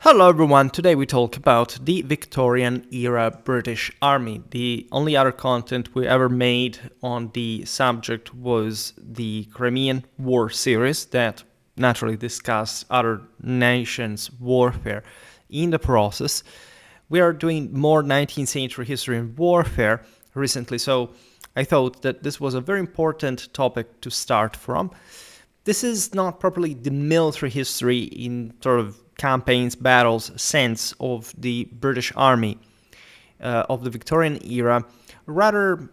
Hello everyone, today we talk about the Victorian era British Army. The only other content we ever made on the subject was the Crimean War series that naturally discussed other nations' warfare. In the process, we are doing more 19th century history and warfare recently, so I thought that this was a very important topic to start from. This is not properly the military history in sort of campaigns, battles sense of the British Army of the Victorian era, rather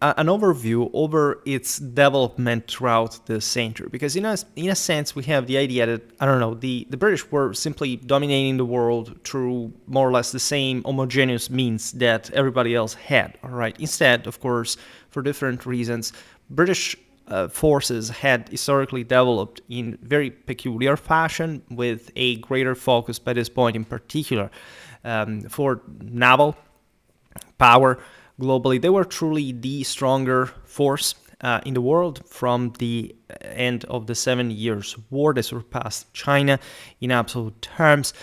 an overview over its development throughout the century. Because in a sense, we have the idea that, I don't know, the British were simply dominating the world through more or less the same homogeneous means that everybody else had, all right? Instead, of course, for different reasons, British forces had historically developed in very peculiar fashion with a greater focus by this point in particular for naval power globally. They were truly the stronger force in the world from the end of the 7 Years' War. They surpassed China in absolute terms.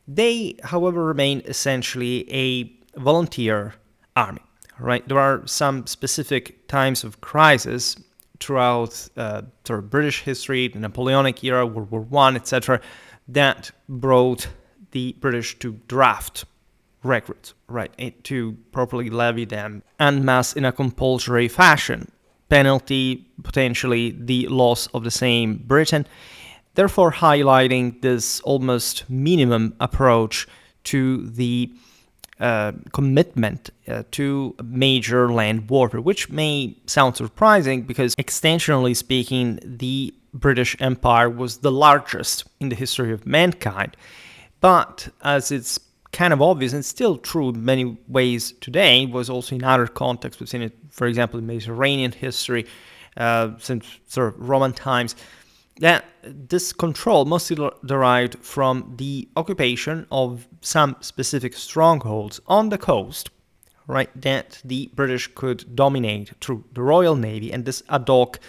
They, however, remain essentially a volunteer army, right? There are some specific times of crisis throughout sort of British history, the Napoleonic era, World War I, etc., that brought the British to draft recruits, right, to properly levy them en masse in a compulsory fashion. Penalty, potentially the loss of the same Britain, therefore highlighting this almost minimum approach to the commitment to major land warfare, which may sound surprising because, extensionally speaking, the British Empire was the largest in the history of mankind. But as it's kind of obvious and still true in many ways today, was also in other contexts. We've seen it, for example, in Mediterranean history since sort of Roman times, that this control mostly derived from the occupation of some specific strongholds on the coast, right, that the British could dominate through the Royal Navy, and this ad hoc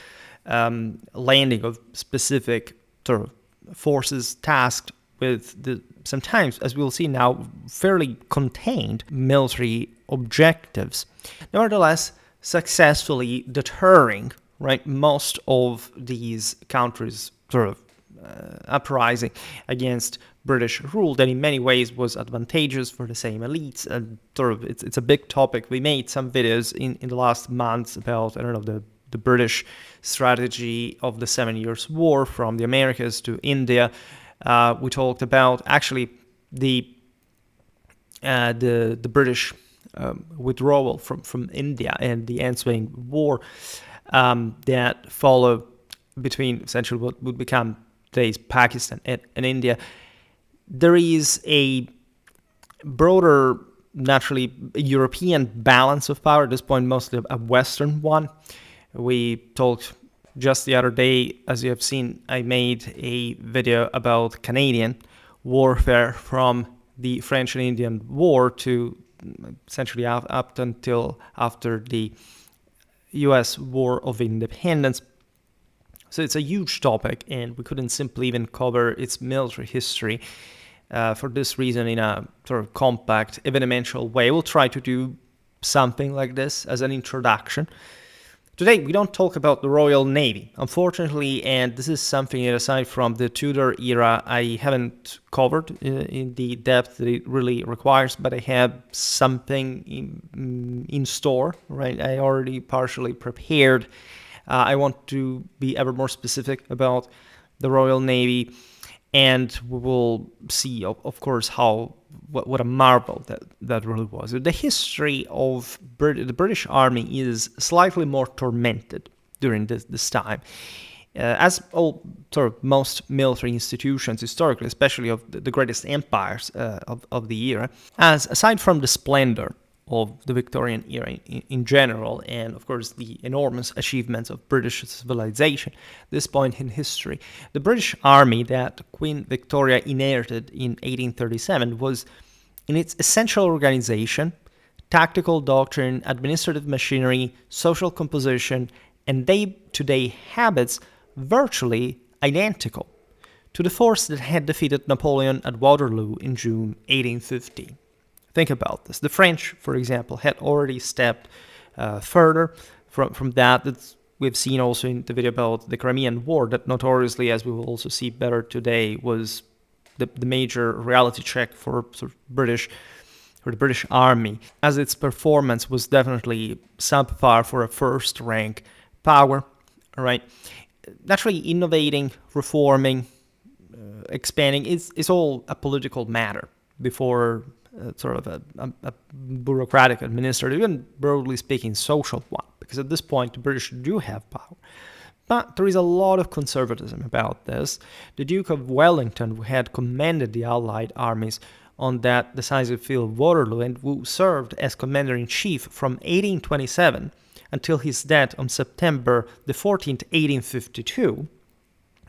landing of specific sort of forces tasked with the sometimes, as we'll see now, fairly contained military objectives. Nevertheless, successfully deterring, right, most of these countries sort of uprising against British rule that in many ways was advantageous for the same elites. And sort of it's a big topic. We made some videos in the last months about, I don't know, the British strategy of the 7 Years' War from the Americas to India. We talked about actually the British withdrawal from India and the ensuing war that followed between essentially what would become today's Pakistan and India. There is a broader, naturally, European balance of power at this point, mostly a Western one. We talked just the other day, as you have seen, I made a video about Canadian warfare from the French and Indian War to essentially up until after the US War of Independence. So it's a huge topic, and we couldn't simply even cover its military history for this reason in a sort of compact, evidential way. We'll try to do something like this as an introduction. Today, we don't talk about the Royal Navy, unfortunately, and this is something that, aside from the Tudor era, I haven't covered in the depth that it really requires, but I have something in store, right? I already partially prepared. I want to be ever more specific about the Royal Navy, and we will see, of course, what a marvel that really was. The history of the British Army is slightly more tormented during this time. As all sort of most military institutions historically, especially of the greatest empires of the era, as aside from the splendor of the Victorian era in general, and of course the enormous achievements of British civilization, this point in history, the British Army that Queen Victoria inherited in 1837 was, in its essential organization, tactical doctrine, administrative machinery, social composition, and day-to-day habits, virtually identical to the force that had defeated Napoleon at Waterloo in June 1815. Think about this. The French, for example, had already stepped further from that. We've seen also in the video about the Crimean War, that notoriously, as we will also see better today, was the major reality check for the British Army, as its performance was definitely subpar for a first-rank power. All right, naturally, innovating, reforming, expanding is all a political matter before sort of a bureaucratic, administrative, even broadly speaking, social one. Because at this point, the British do have power. But there is a lot of conservatism about this. The Duke of Wellington, who had commanded the Allied armies on that decisive field of Waterloo and who served as commander-in-chief from 1827 until his death on September the 14th, 1852,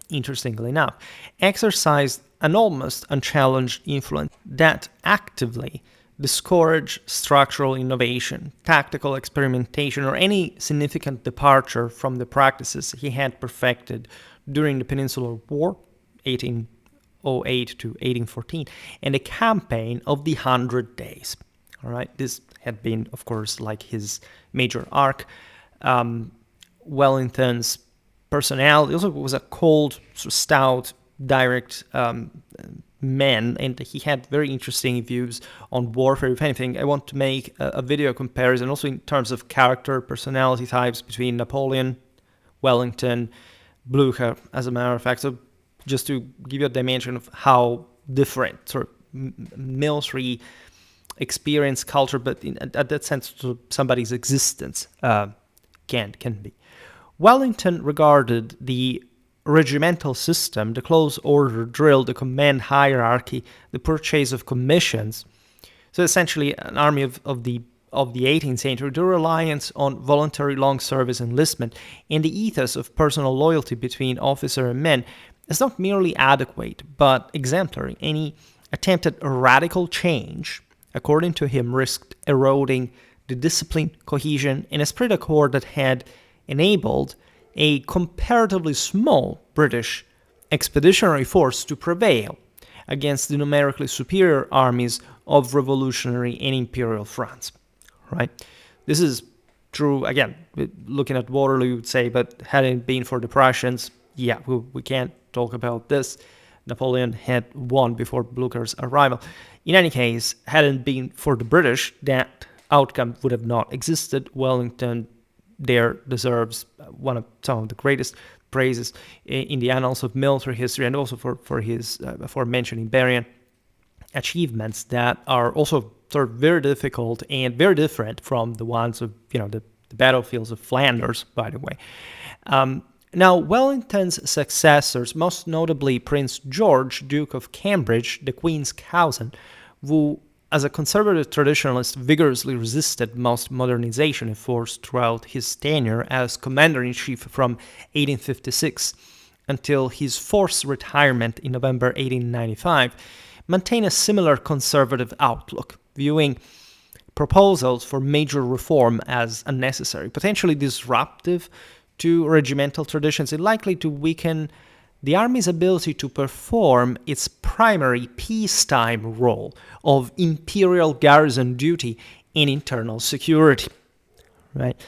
interestingly enough, exercised an almost unchallenged influence that actively discouraged structural innovation, tactical experimentation, or any significant departure from the practices he had perfected during the Peninsular War, 1808 to 1814, and the campaign of the 100 Days. All right, this had been, of course, like his major arc. Wellington's personality also was a cold, stout, direct man, and he had very interesting views on warfare. If anything, I want to make a video comparison also in terms of character, personality types between Napoleon, Wellington, Blücher, as a matter of fact. So just to give you a dimension of how different sort of military experience, culture, but at that sense, to somebody's existence can be. Wellington regarded the regimental system, the close order drill, the command hierarchy, the purchase of commissions, so essentially an army of the 18th century, the reliance on voluntary long service enlistment, and the ethos of personal loyalty between officer and men is not merely adequate, but exemplary. Any attempt at radical change, according to him, risked eroding the discipline, cohesion, and esprit de corps that had enabled a comparatively small British expeditionary force to prevail against the numerically superior armies of revolutionary and imperial France. Right? This is true, again, looking at Waterloo, you would say, but hadn't it been for the Prussians, yeah, we can't talk about this. Napoleon had won before Blücher's arrival. In any case, hadn't it been for the British, that outcome would have not existed. Wellington there deserves some of the greatest praises in the annals of military history, and also for his aforementioned Iberian achievements that are also sort of very difficult and very different from the ones of the battlefields of Flanders, by the way. Now, Wellington's successors, most notably Prince George, Duke of Cambridge, the Queen's cousin, who, as a conservative traditionalist, vigorously resisted most modernization efforts throughout his tenure as commander-in-chief from 1856 until his forced retirement in November 1895, maintained a similar conservative outlook, viewing proposals for major reform as unnecessary, potentially disruptive to regimental traditions, and likely to weaken the Army's ability to perform its primary peacetime role of imperial garrison duty in internal security. Right?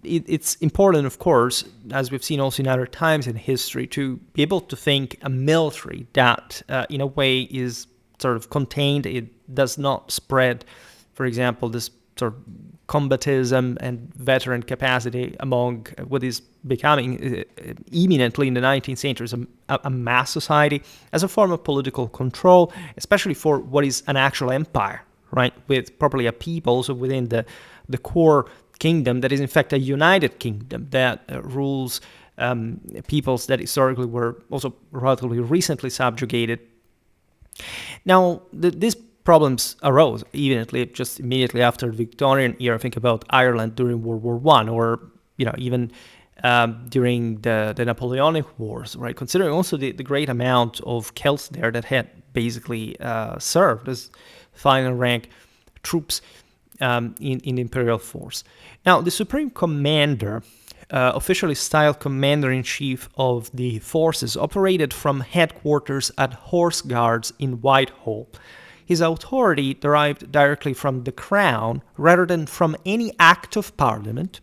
It's important, of course, as we've seen also in other times in history, to be able to think a military that, in a way, is sort of contained. It does not spread, for example, this sort of combatism and veteran capacity among what is becoming imminently in the 19th century a mass society as a form of political control, especially for what is an actual empire, right? With properly a people also within the core kingdom that is in fact a united kingdom that rules peoples that historically were also relatively recently subjugated. Now, these problems arose just immediately after the Victorian era. Think about Ireland during World War I, or even during the Napoleonic Wars, right? Considering also the great amount of Celts there that had basically served as final rank troops. in the imperial force. Now, the Supreme Commander, officially styled Commander-in-Chief of the forces, operated from headquarters at Horse Guards in Whitehall. His authority derived directly from the Crown rather than from any act of Parliament,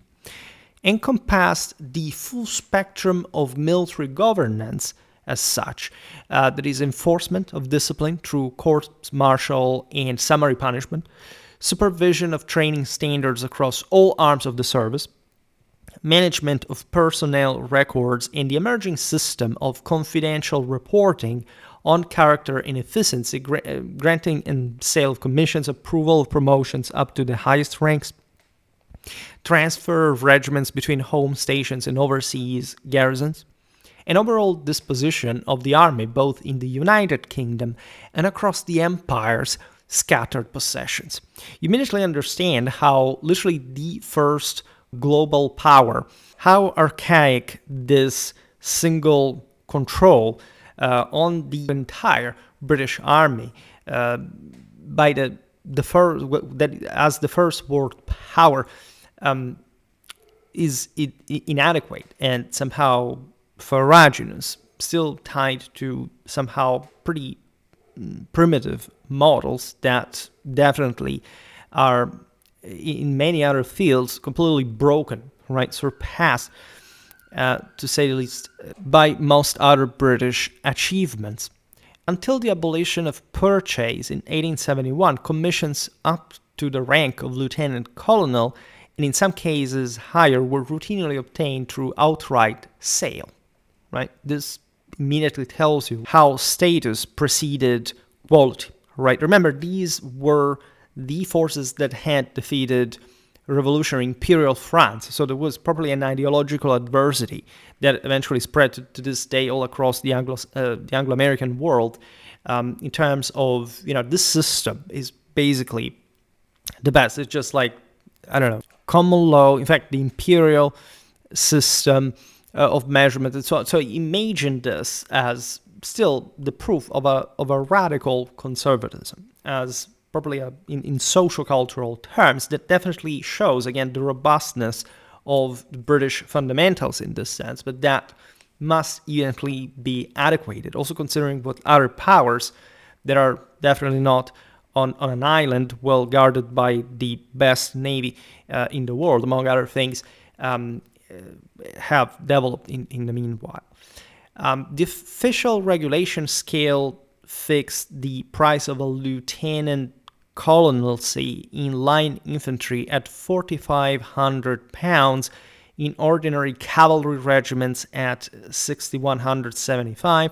encompassed the full spectrum of military governance as such, that is, enforcement of discipline through court-martial and summary punishment, supervision of training standards across all arms of the service, management of personnel records, and the emerging system of confidential reporting on character and efficiency, granting and sale of commissions, approval of promotions up to the highest ranks, transfer of regiments between home stations and overseas garrisons, and overall disposition of the army both in the United Kingdom and across the empire's scattered possessions. You immediately understand how literally the first global power, how archaic this single control on the entire British Army by the first, that as the first world power, is inadequate and somehow ferruginous, still tied to somehow pretty primitive models that definitely are in many other fields completely broken, right? Surpassed, to say the least, by most other British achievements. Until the abolition of purchase in 1871, commissions up to the rank of lieutenant colonel, and in some cases higher, were routinely obtained through outright sale, right? This immediately tells you how status preceded quality, right? Remember, these were the forces that had defeated revolutionary imperial France, so there was probably an ideological adversity that eventually spread to this day all across the Anglo-American world, in terms of, this system is basically the best. It's just like, I don't know, common law, in fact, the imperial system of measurement and so on. So imagine this as still the proof of a radical conservatism, as probably in socio-cultural terms, that definitely shows, again, the robustness of the British fundamentals in this sense, but that must eventually be adequated, also considering what other powers that are definitely not on an island well guarded by the best navy in the world, among other things, have developed in the meanwhile. The official regulation scale fixed the price of a lieutenant colonelcy in line infantry at £4,500, in ordinary cavalry regiments at £6,175,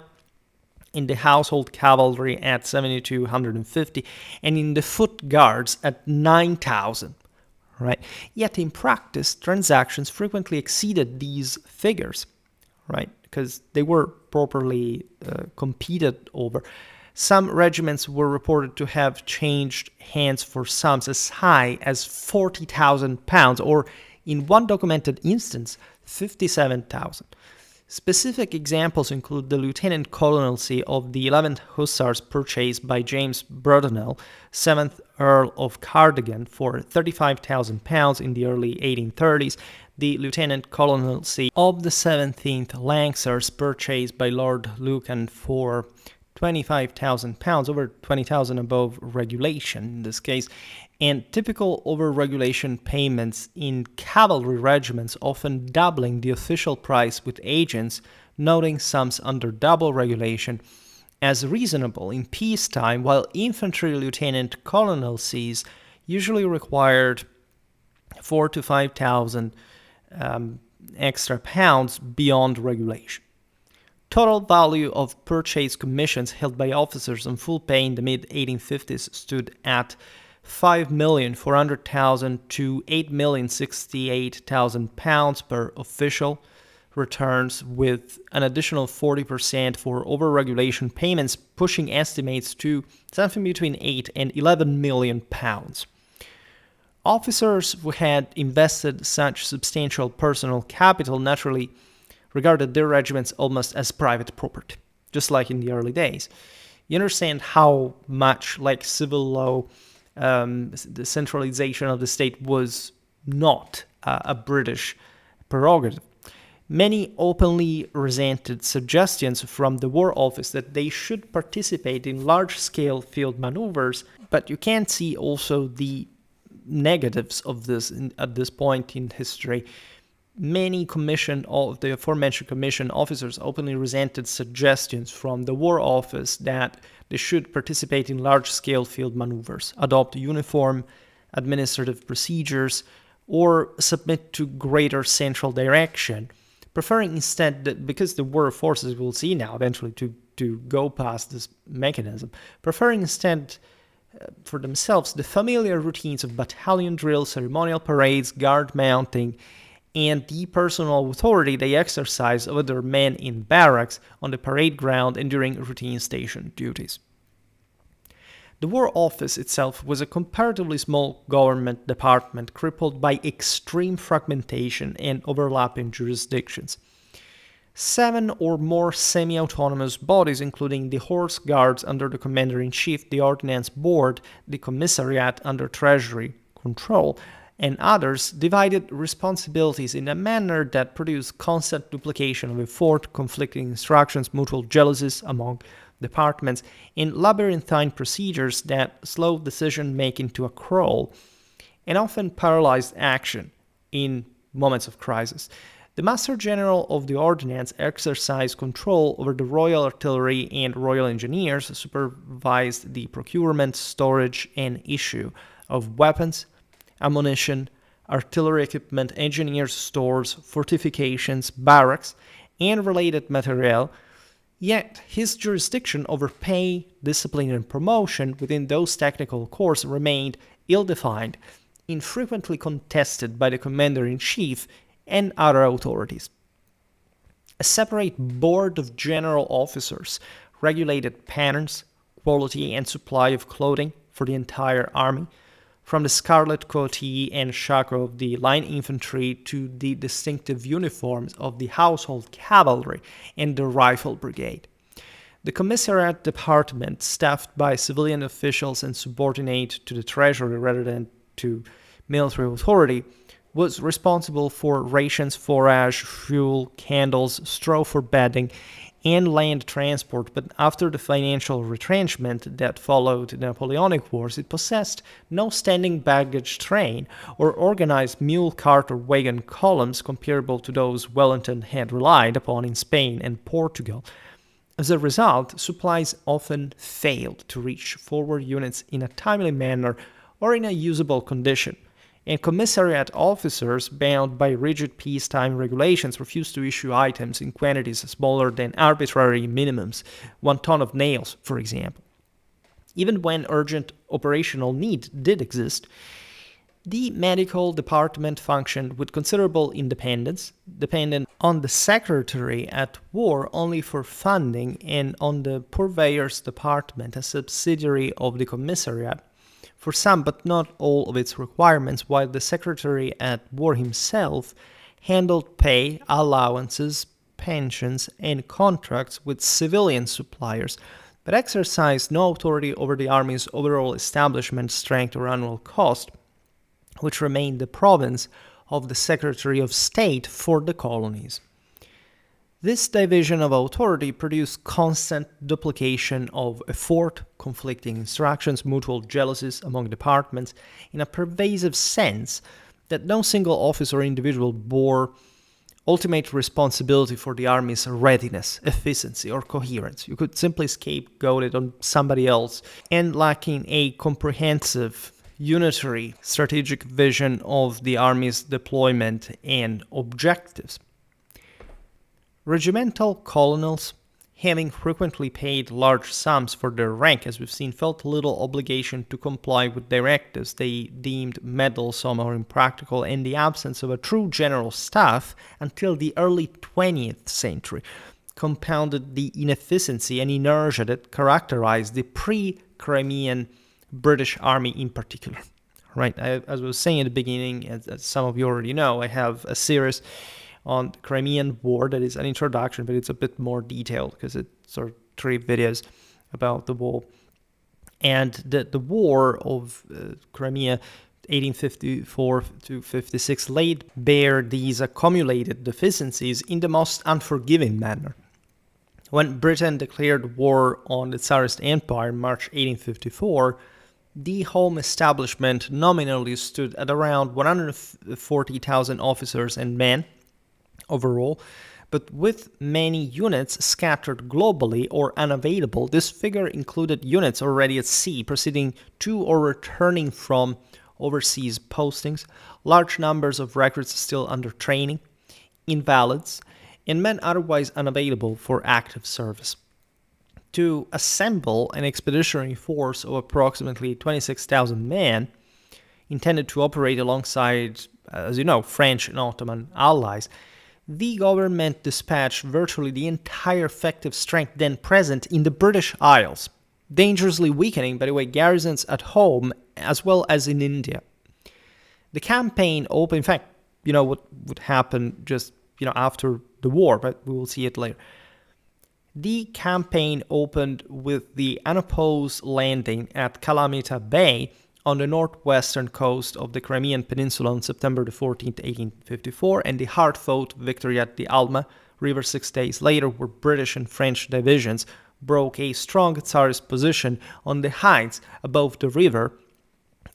in the household cavalry at £7,250, and in the foot guards at £9,000. Right? Yet in practice, transactions frequently exceeded these figures, right? Because they were properly competed over. Some regiments were reported to have changed hands for sums as high as £40,000, or in one documented instance, £57,000. Specific examples include the lieutenant colonelcy of the 11th Hussars purchased by James Brudenell, 7th Earl of Cardigan, for £35,000 in the early 1830s, the lieutenant colonelcy of the 17th Lancers purchased by Lord Lucan for £25,000, over £20,000 above regulation in this case, and typical over-regulation payments in cavalry regiments, often doubling the official price, with agents noting sums under double regulation as reasonable in peacetime, while infantry lieutenant colonelcies usually required 4,000 to 5,000 extra pounds beyond regulation. Total value of purchase commissions held by officers on full pay in the mid-1850s stood at £5,400,000 to £8,068,000 per official returns, with an additional 40% for over-regulation payments, pushing estimates to something between 8 and 11 million pounds. Officers who had invested such substantial personal capital naturally regarded their regiments almost as private property, just like in the early days. You understand how much like civil law the centralization of the state was not a British prerogative. Many openly resented suggestions from the War Office that they should participate in large-scale field maneuvers, but you can see also the negatives of this at this point in history. Many the aforementioned commission officers openly resented suggestions from the War Office that they should participate in large-scale field maneuvers, adopt uniform administrative procedures, or submit to greater central direction, preferring instead, because the war forces will see now eventually to go past this mechanism, preferring instead for themselves the familiar routines of battalion drills, ceremonial parades, guard mounting, and the personal authority they exercise over their men in barracks, on the parade ground, and during routine station duties. The War Office itself was a comparatively small government department crippled by extreme fragmentation and overlapping jurisdictions. 7 or more semi-autonomous bodies, including the Horse Guards under the Commander-in-Chief, the Ordnance Board, the Commissariat under Treasury control, and others, divided responsibilities in a manner that produced constant duplication of effort, conflicting instructions, mutual jealousies among departments, and labyrinthine procedures that slowed decision-making to a crawl, and often paralyzed action in moments of crisis. The Master General of the Ordnance exercised control over the Royal Artillery and Royal Engineers, supervised the procurement, storage, and issue of weapons, ammunition, artillery equipment, engineers' stores, fortifications, barracks, and related materiel. Yet his jurisdiction over pay, discipline, and promotion within those technical corps remained ill-defined, infrequently contested by the Commander-in-Chief and other authorities. A separate board of general officers regulated patterns, quality, and supply of clothing for the entire army, from the scarlet coatee and shako of the line infantry to the distinctive uniforms of the household cavalry and the rifle brigade. The commissariat department, staffed by civilian officials and subordinate to the treasury rather than to military authority, was responsible for rations, forage, fuel, candles, straw for bedding, and land transport, but after the financial retrenchment that followed the Napoleonic Wars, it possessed no standing baggage train or organized mule cart or wagon columns comparable to those Wellington had relied upon in Spain and Portugal. As a result, supplies often failed to reach forward units in a timely manner or in a usable condition, and commissariat officers, bound by rigid peacetime regulations, refused to issue items in quantities smaller than arbitrary minimums, 1 ton of nails, for example. Even when urgent operational need did exist, the medical department functioned with considerable independence, dependent on the secretary at war only for funding and on the purveyors department, a subsidiary of the commissariat, for some but not all of its requirements, while the secretary at war himself handled pay, allowances, pensions, and contracts with civilian suppliers, but exercised no authority over the army's overall establishment strength or annual cost, which remained the province of the Secretary of State for the colonies. This division of authority produced constant duplication of effort, conflicting instructions, mutual jealousies among departments, in a pervasive sense that no single office or individual bore ultimate responsibility for the army's readiness, efficiency, or coherence. You could simply scapegoat it on somebody else, and lacking a comprehensive, unitary strategic vision of the army's deployment and objectives. Regimental colonels, having frequently paid large sums for their rank, as we've seen, felt little obligation to comply with directives they deemed meddlesome or impractical, and the absence of a true general staff until the early 20th century compounded the inefficiency and inertia that characterized the pre-Crimean British Army in particular. Right, as I was saying at the beginning, as some of you already know, I have a series on the Crimean War that is an introduction, but it's a bit more detailed because it's sort of 3 videos about the war. And the War of Crimea, 1854 to 56, laid bare these accumulated deficiencies in the most unforgiving manner. When Britain declared war on the Tsarist Empire in March 1854, the home establishment nominally stood at around 140,000 officers and men overall, but with many units scattered globally or unavailable. This figure included units already at sea, proceeding to or returning from overseas postings, large numbers of recruits still under training, invalids, and men otherwise unavailable for active service. To assemble an expeditionary force of approximately 26,000 men, intended to operate alongside, as you know, French and Ottoman allies, the government dispatched virtually the entire effective strength then present in the British Isles, dangerously weakening, by the way, garrisons at home as well as in India. The campaign opened, in fact, what would happen just, after the war, but we will see it later. The campaign opened with the unopposed landing at Calamita Bay on the northwestern coast of the Crimean Peninsula on September the 14th, 1854, and the hard-fought victory at the Alma River 6 days later, where British and French divisions broke a strong Tsarist position on the heights above the river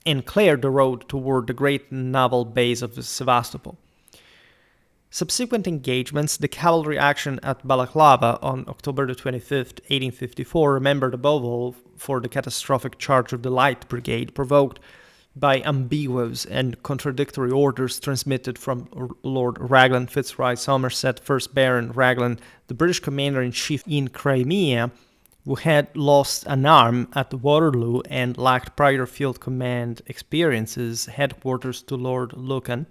and cleared the road toward the great naval base of Sevastopol. Subsequent engagements, the cavalry action at Balaclava on October the 25th, 1854, remembered above all for the catastrophic charge of the Light Brigade provoked by ambiguous and contradictory orders transmitted from Lord Raglan Fitzroy Somerset, 1st Baron Raglan, the British commander-in-chief in Crimea, who had lost an arm at Waterloo and lacked prior field command experiences, headquarters to Lord Lucan,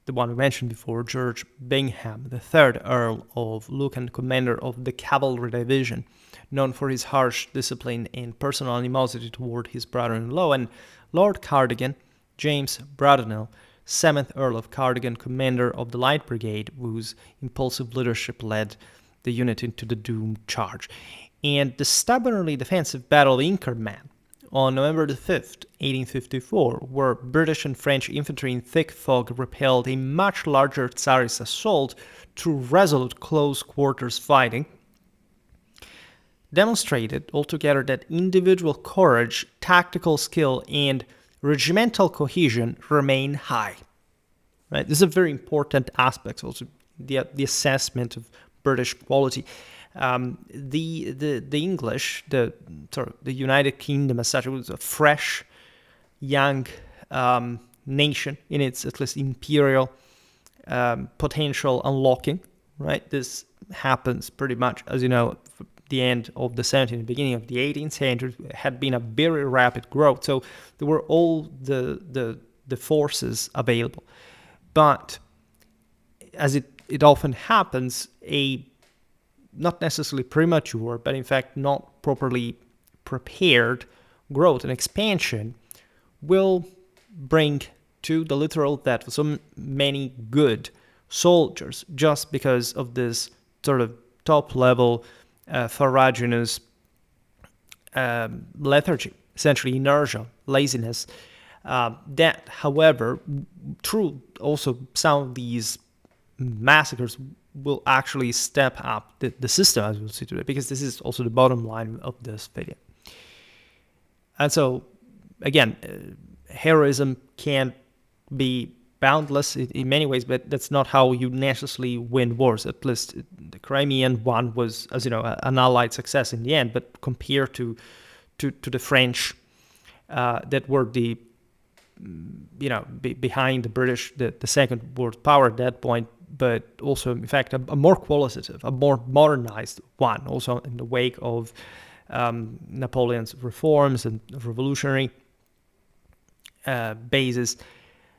the one we mentioned before, George Bingham, the 3rd Earl of Lucan, commander of the Cavalry Division, known for his harsh discipline and personal animosity toward his brother-in-law, and Lord Cardigan, James Braddonell, 7th Earl of Cardigan, commander of the Light Brigade, whose impulsive leadership led the unit into the doomed charge. And the stubbornly defensive Battle of Inkerman on November the 5th, 1854, where British and French infantry in thick fog repelled a much larger Tsarist assault through resolute close-quarters fighting, demonstrated altogether that individual courage, tactical skill, and regimental cohesion remain high. Right? This is a very important aspect, also the assessment of British quality. The English, the United Kingdom as such, it was a fresh, young nation in its at least imperial potential unlocking. Right, this happens pretty much, as you know, at the end of the 17th, beginning of the 18th century. Had been a very rapid growth, so there were all the forces available, but as it often happens, a not necessarily premature, but in fact not properly prepared growth and expansion will bring to the literal death of so many good soldiers just because of this sort of top-level farraginous lethargy, essentially inertia, laziness. That, however, through also some of these massacres will actually step up the system, as we'll see today, because this is also the bottom line of this video. And so, again, heroism can be boundless in many ways, but that's not how you necessarily win wars. At least the Crimean one was, as you know, an Allied success in the end, but compared to the French that were the, behind the British, the second world power at that point, but also, in fact, a more qualitative, a more modernized one, also in the wake of Napoleon's reforms and revolutionary bases,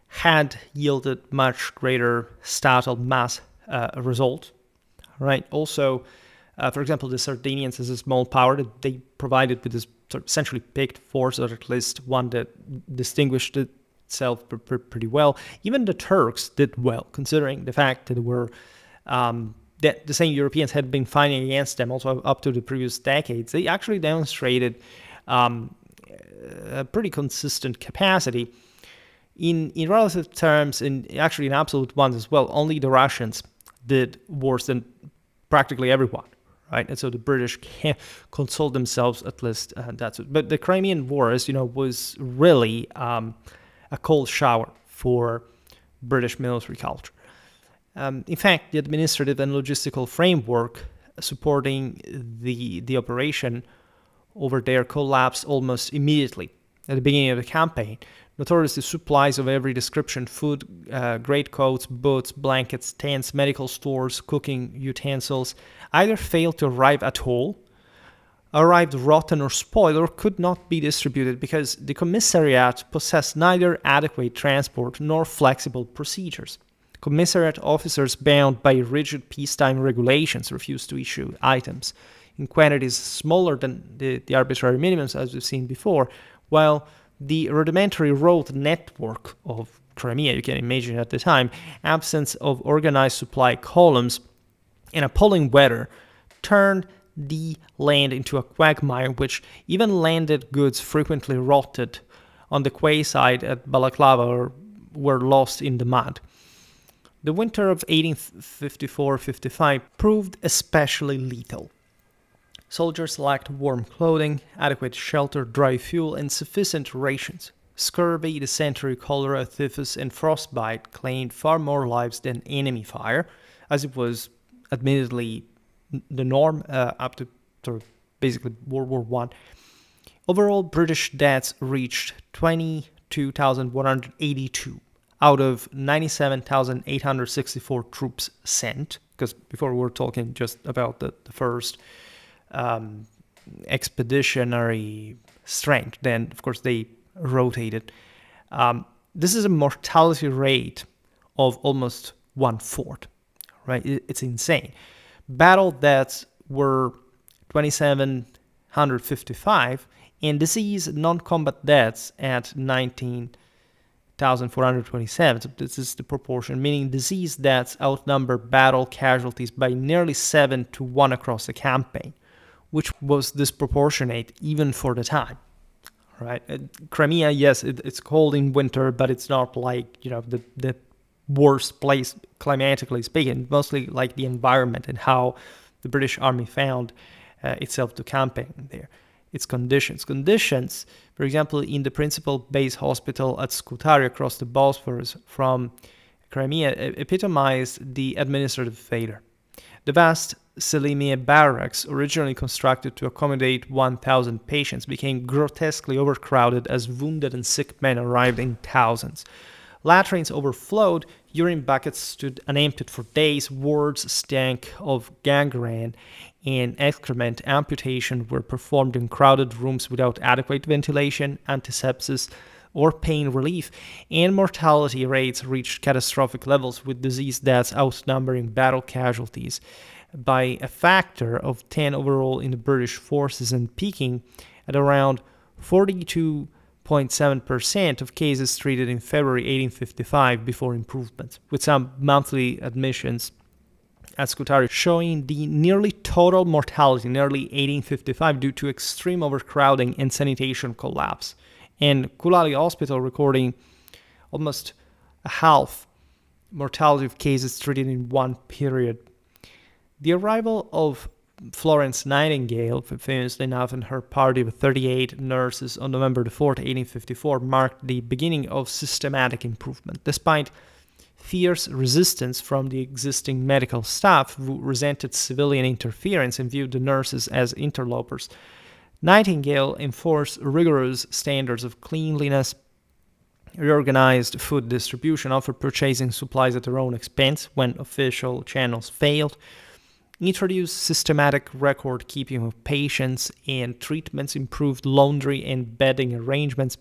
had yielded much greater startle mass result, right? Also, for example, the Sardinians as a small power, that they provided with this sort of essentially picked force, or at least one that distinguished itself pretty well. Even the Turks did well, considering the fact that that the same Europeans had been fighting against them also up to the previous decades. They actually demonstrated a pretty consistent capacity. In relative terms, and actually in absolute ones as well, only the Russians did worse than practically everyone, right? And so the British can't console themselves, at least that's it. But the Crimean War, as you know, was really a cold shower for British military culture. In fact, the administrative and logistical framework supporting the operation over there collapsed almost immediately at the beginning of the campaign. Notoriously, supplies of every description, food, greatcoats, boots, blankets, tents, medical stores, cooking utensils, either failed to arrive at all, arrived rotten or spoiled, or could not be distributed because the commissariat possessed neither adequate transport nor flexible procedures. Commissariat officers, bound by rigid peacetime regulations, refused to issue items in quantities smaller than the arbitrary minimums, as we've seen before, while the rudimentary road network of Crimea, you can imagine at the time, absence of organized supply columns, and appalling weather turned the land into a quagmire, which even landed goods frequently rotted on the quayside at Balaklava or were lost in the mud. The winter of 1854-55 proved especially lethal. Soldiers lacked warm clothing, adequate shelter, dry fuel, and sufficient rations. Scurvy, dysentery, cholera, typhus, and frostbite claimed far more lives than enemy fire, as it was admittedly the norm up to basically World War I. Overall, British deaths reached 22,182 out of 97,864 troops sent, because before we were talking just about the first expeditionary strength. Then, of course, they rotated. This is a mortality rate of almost 1/4, right? It's insane. Battle deaths were 2,755, and disease non-combat deaths at 19,427. So this is the proportion, meaning disease deaths outnumber battle casualties by nearly 7-1 across the campaign, which was disproportionate even for the time, right? Crimea, yes, it's cold in winter, but it's not like, the worst place climatically speaking, mostly like the environment and how the British Army found itself to campaign there. Its conditions. Conditions, for example, in the principal base hospital at Scutari across the Bosphorus from Crimea epitomized the administrative failure. The vast Selimiye barracks, originally constructed to accommodate 1,000 patients, became grotesquely overcrowded as wounded and sick men arrived in thousands. Latrines overflowed, urine buckets stood unemptied for days, wards stank of gangrene, and excrement. Amputation were performed in crowded rooms without adequate ventilation, antisepsis, or pain relief, and mortality rates reached catastrophic levels, with disease deaths outnumbering battle casualties by a factor of 10 overall in the British forces and peaking at around 42.7% of cases treated in February 1855 before improvements, with some monthly admissions at Scutari showing the nearly total mortality in early 1855 due to extreme overcrowding and sanitation collapse, and Kulali Hospital recording almost a half mortality of cases treated in one period. The arrival of Florence Nightingale, famously enough, and her party of 38 nurses on November 4, 1854, marked the beginning of systematic improvement. Despite fierce resistance from the existing medical staff, who resented civilian interference and viewed the nurses as interlopers, Nightingale enforced rigorous standards of cleanliness, reorganized food distribution, offered purchasing supplies at their own expense when official channels failed, introduced systematic record keeping of patients and treatments, improved laundry and bedding arrangements,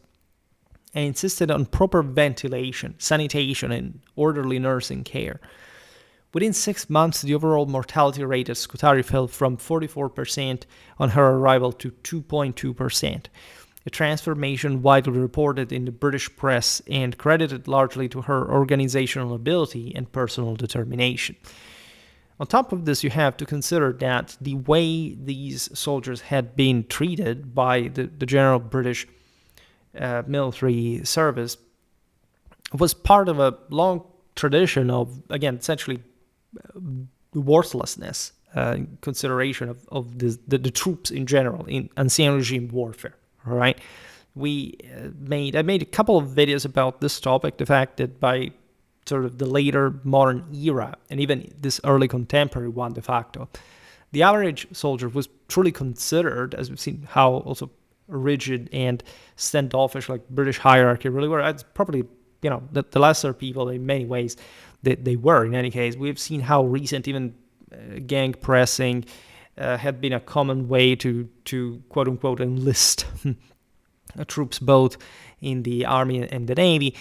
and insisted on proper ventilation, sanitation, and orderly nursing care. Within 6 months, the overall mortality rate at Scutari fell from 44% on her arrival to 2.2%, a transformation widely reported in the British press and credited largely to her organizational ability and personal determination. On top of this, you have to consider that the way these soldiers had been treated by the general British military service was part of a long tradition of, again, essentially worthlessness, consideration of the troops in general in ancien regime warfare. All right, I made a couple of videos about this topic, the fact that by sort of the later modern era and even this early contemporary one de facto, the average soldier was truly considered, as we've seen how also rigid and standoffish like British hierarchy really were. It's probably, the lesser people in many ways that they were. In any case, we've seen how recent even gang pressing had been a common way to quote unquote enlist troops both in the army and the navy.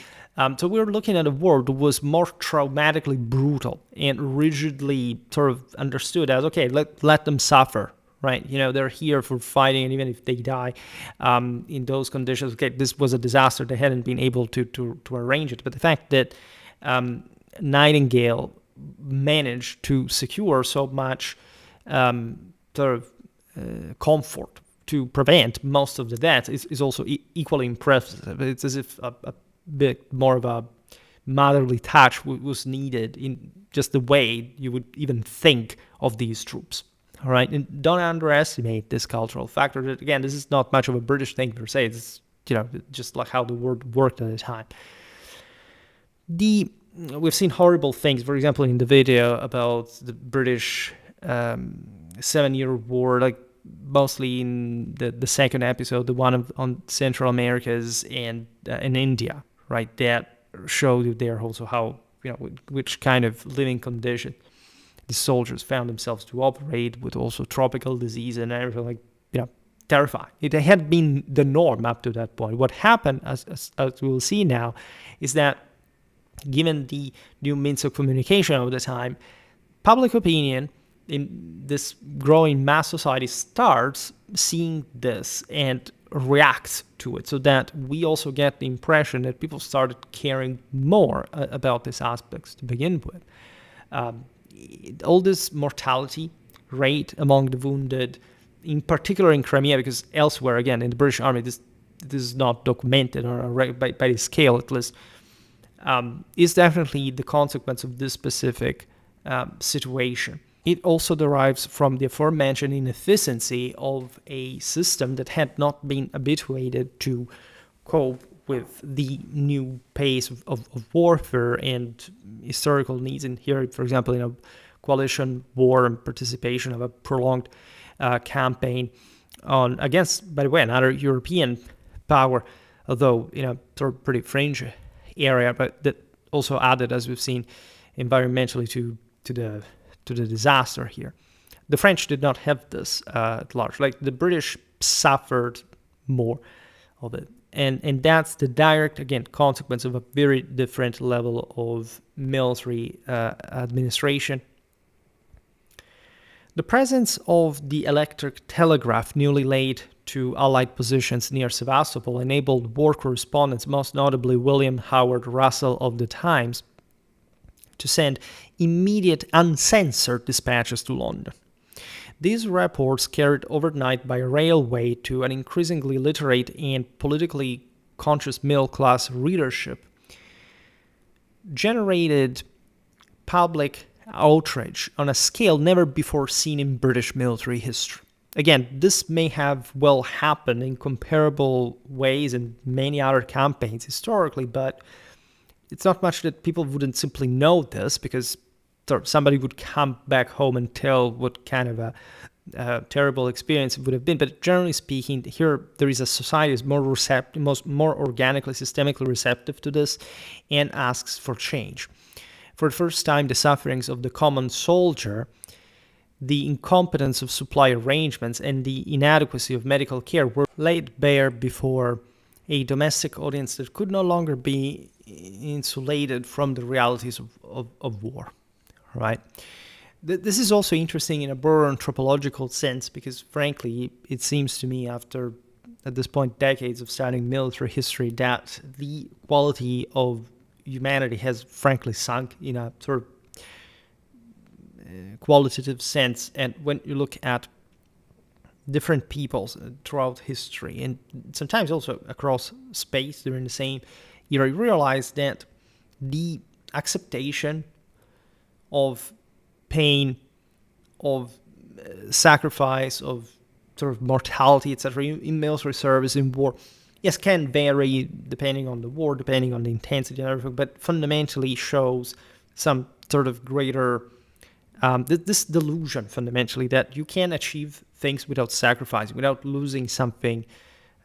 So we're looking at a world that was more traumatically brutal and rigidly sort of understood as, okay, let them suffer, right? They're here for fighting, and even if they die in those conditions, okay, this was a disaster. They hadn't been able to arrange it. But the fact that Nightingale managed to secure so much comfort to prevent most of the deaths is also equally impressive. It's as if a bit more of a motherly touch was needed in just the way you would even think of these troops. All right, and don't underestimate this cultural factor. That, again, this is not much of a British thing per se. It's just like how the world worked at the time. We've seen horrible things, for example, in the video about the British 7-year war, like mostly in the second episode, the one on Central Americas and in India, right? That showed you there also how, which kind of living condition the soldiers found themselves to operate with, also tropical disease and everything, like, terrifying. It had been the norm up to that point. What happened, as we will see now, is that given the new means of communication of the time, public opinion in this growing mass society starts seeing this and reacts to it, so that we also get the impression that people started caring more about these aspects to begin with. All this mortality rate among the wounded, in particular in Crimea, because elsewhere, again, in the British Army, this is not documented or by the scale at least, is definitely the consequence of this specific situation. It also derives from the aforementioned inefficiency of a system that had not been habituated to cope with the new pace of warfare and historical needs. And here, for example, coalition war and participation of a prolonged campaign against, by the way, another European power, although sort of pretty fringe area, but that also added, as we've seen, environmentally to the disaster here. The French did not have this at large. Like, the British suffered more of it. And that's the direct, again, consequence of a very different level of military administration. The presence of the electric telegraph newly laid to Allied positions near Sevastopol enabled war correspondents, most notably William Howard Russell of the Times, to send immediate uncensored dispatches to London. These reports, carried overnight by railway to an increasingly literate and politically conscious middle-class readership, generated public outrage on a scale never before seen in British military history. Again, this may have well happened in comparable ways in many other campaigns historically, but it's not much that people wouldn't simply know this, because somebody would come back home and tell what kind of a terrible experience it would have been. But generally speaking, here there is a society that is more receptive, more organically, systemically receptive to this, and asks for change. For the first time, the sufferings of the common soldier, the incompetence of supply arrangements, and the inadequacy of medical care were laid bare before a domestic audience that could no longer be insulated from the realities of war. Right? This is also interesting in a broader anthropological sense, because frankly, it seems to me, after, at this point, decades of studying military history, that the quality of humanity has frankly sunk in a sort of qualitative sense. And when you look at different peoples throughout history, and sometimes also across space during the same era, you realize that the acceptation of pain, of sacrifice, of sort of mortality, etc., in military service, in war, yes, can vary depending on the war, depending on the intensity and everything, but fundamentally shows some sort of greater, this delusion fundamentally that you can achieve things without sacrificing, without losing something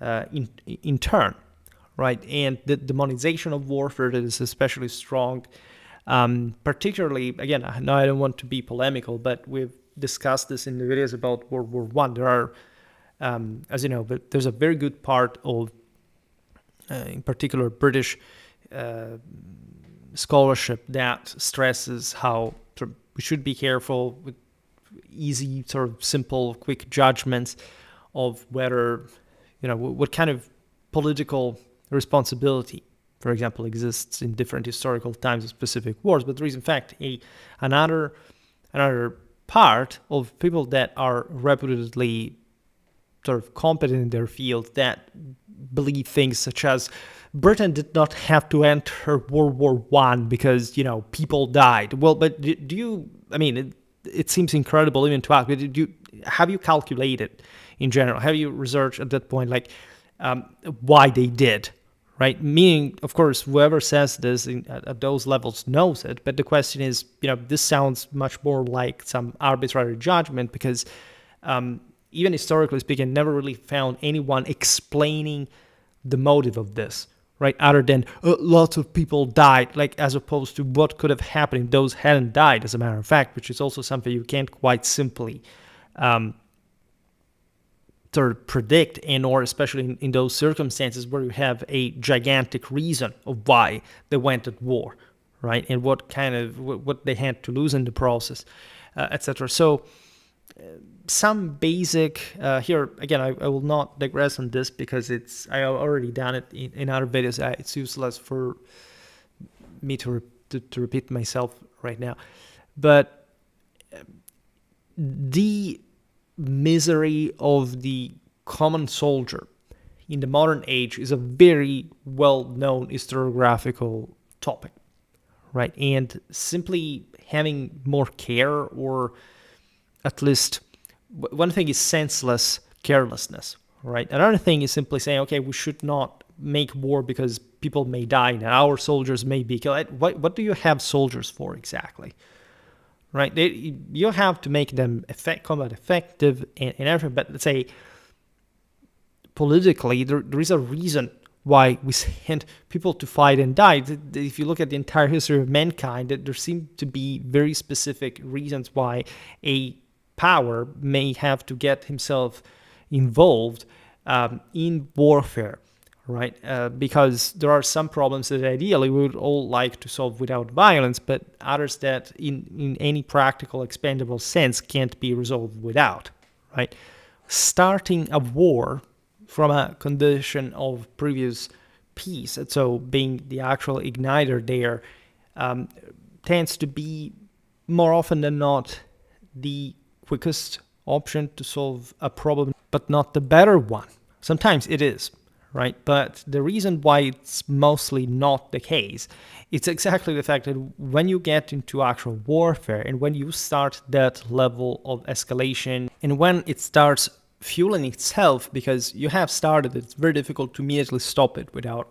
in turn, right? And the demonization of warfare that is especially strong, particularly, again, now I don't want to be polemical, but we've discussed this in the videos about World War One. There are, as you know, but there's a very good part of, in particular, British scholarship that stresses how we should be careful with easy, sort of simple, quick judgments of whether, what kind of political responsibility, for example, exists in different historical times of specific wars. But there is, in fact, another part of people that are reputedly sort of competent in their field that believe things such as Britain did not have to enter World War One because people died. Well, but do you? I mean, it seems incredible even to ask. But have you calculated in general? Have you researched at that point why they did? Right? Meaning, of course, whoever says this at those levels knows it. But the question is, this sounds much more like some arbitrary judgment because even historically speaking, never really found anyone explaining the motive of this, right? Other than lots of people died, as opposed to what could have happened if those hadn't died, as a matter of fact, which is also something you can't quite simply sort of predict, or especially in those circumstances where you have a gigantic reason of why they went at war, right? And what they had to lose in the process, etc. So some basic here again, I will not digress on this because I already done it in other videos. It's useless for me to repeat myself right now, but the misery of the common soldier in the modern age is a very well-known historiographical topic, right? And simply having more care, or at least one thing is senseless carelessness, right? Another thing is simply saying, okay, we should not make war because people may die and our soldiers may be killed. What do you have soldiers for exactly? Right? You have to make them combat effective and everything, but let's say politically, there is a reason why we send people to fight and die. If you look at the entire history of mankind, there seem to be very specific reasons why a power may have to get himself involved in warfare, right? Because there are some problems that ideally we would all like to solve without violence, but others that in any practical, expendable sense can't be resolved without, right? Starting a war from a condition of previous peace, so being the actual igniter there, tends to be more often than not the quickest option to solve a problem, but not the better one. Sometimes it is, right? But the reason why it's mostly not the case, it's exactly the fact that when you get into actual warfare and when you start that level of escalation and when it starts fueling itself because you have started, it's very difficult to immediately stop it without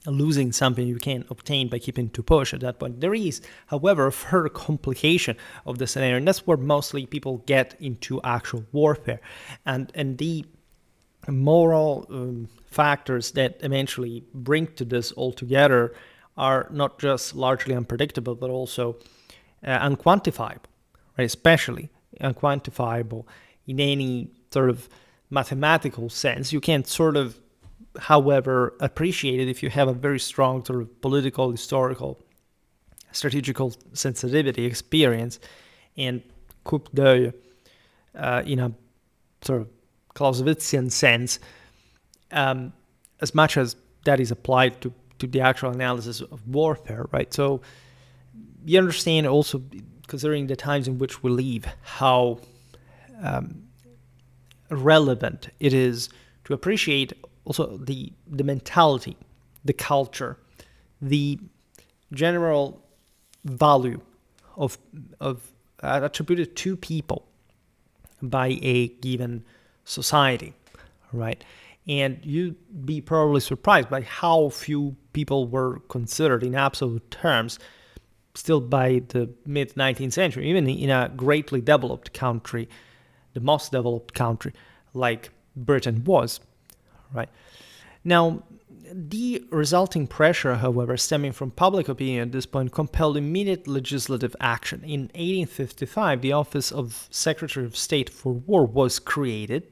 losing something you can obtain by keeping to push at that point. There is, however, a further complication of the scenario, and that's where mostly people get into actual warfare. And the moral factors that eventually bring to this altogether are not just largely unpredictable, but also unquantifiable, right? Especially unquantifiable in any sort of mathematical sense. You can't sort of, however, appreciate it if you have a very strong sort of political, historical, strategical sensitivity experience and coup d'oeil in a sort of Clausewitzian sense, as much as that is applied to the actual analysis of warfare, right? So you understand also considering the times in which we live, how relevant it is to appreciate also the mentality, the culture, the general value of attributed to people by a given society, right? And you'd be probably surprised by how few people were considered in absolute terms still by the mid-19th century, even in a greatly developed country, the most developed country like Britain was, right? Now, the resulting pressure, however, stemming from public opinion at this point, compelled immediate legislative action. In 1855, the office of Secretary of State for War was created,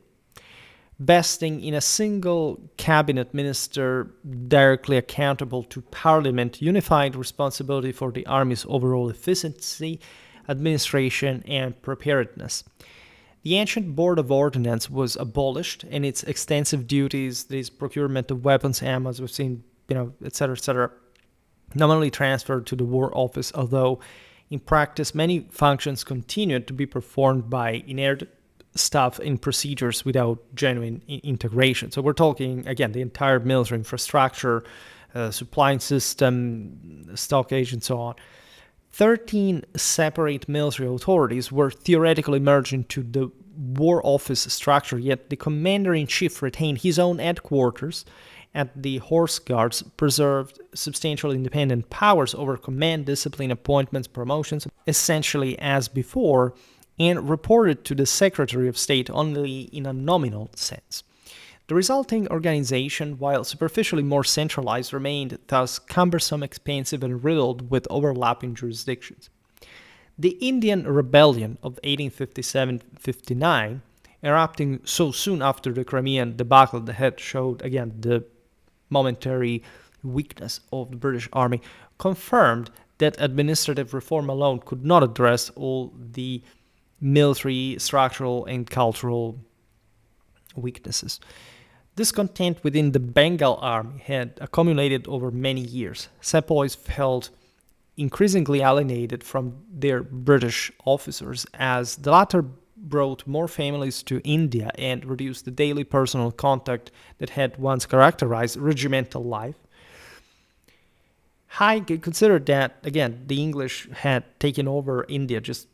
vesting in a single cabinet minister directly accountable to Parliament, unified responsibility for the army's overall efficiency, administration, and preparedness. The ancient Board of Ordnance was abolished, and its extensive duties, this procurement of weapons, ammo, as we've seen, etc., nominally transferred to the War Office, although in practice many functions continued to be performed by inert staff in procedures without genuine integration. So we're talking, again, the entire military infrastructure, supplying system, stockage, and so on. 13 separate military authorities were theoretically merged into the War Office structure, yet the commander-in-chief retained his own headquarters at the Horse Guards, preserved substantial independent powers over command, discipline, appointments, promotions, essentially as before, and reported to the Secretary of State only in a nominal sense. The resulting organization, while superficially more centralized, remained thus cumbersome, expensive, and riddled with overlapping jurisdictions. The Indian Rebellion of 1857-59, erupting so soon after the Crimean debacle that had showed, again, the momentary weakness of the British Army, confirmed that administrative reform alone could not address all the military, structural, and cultural weaknesses. Discontent within the Bengal army had accumulated over many years. Sepoys felt increasingly alienated from their British officers as the latter brought more families to India and reduced the daily personal contact that had once characterized regimental life. Consider that, again, the English had taken over India just,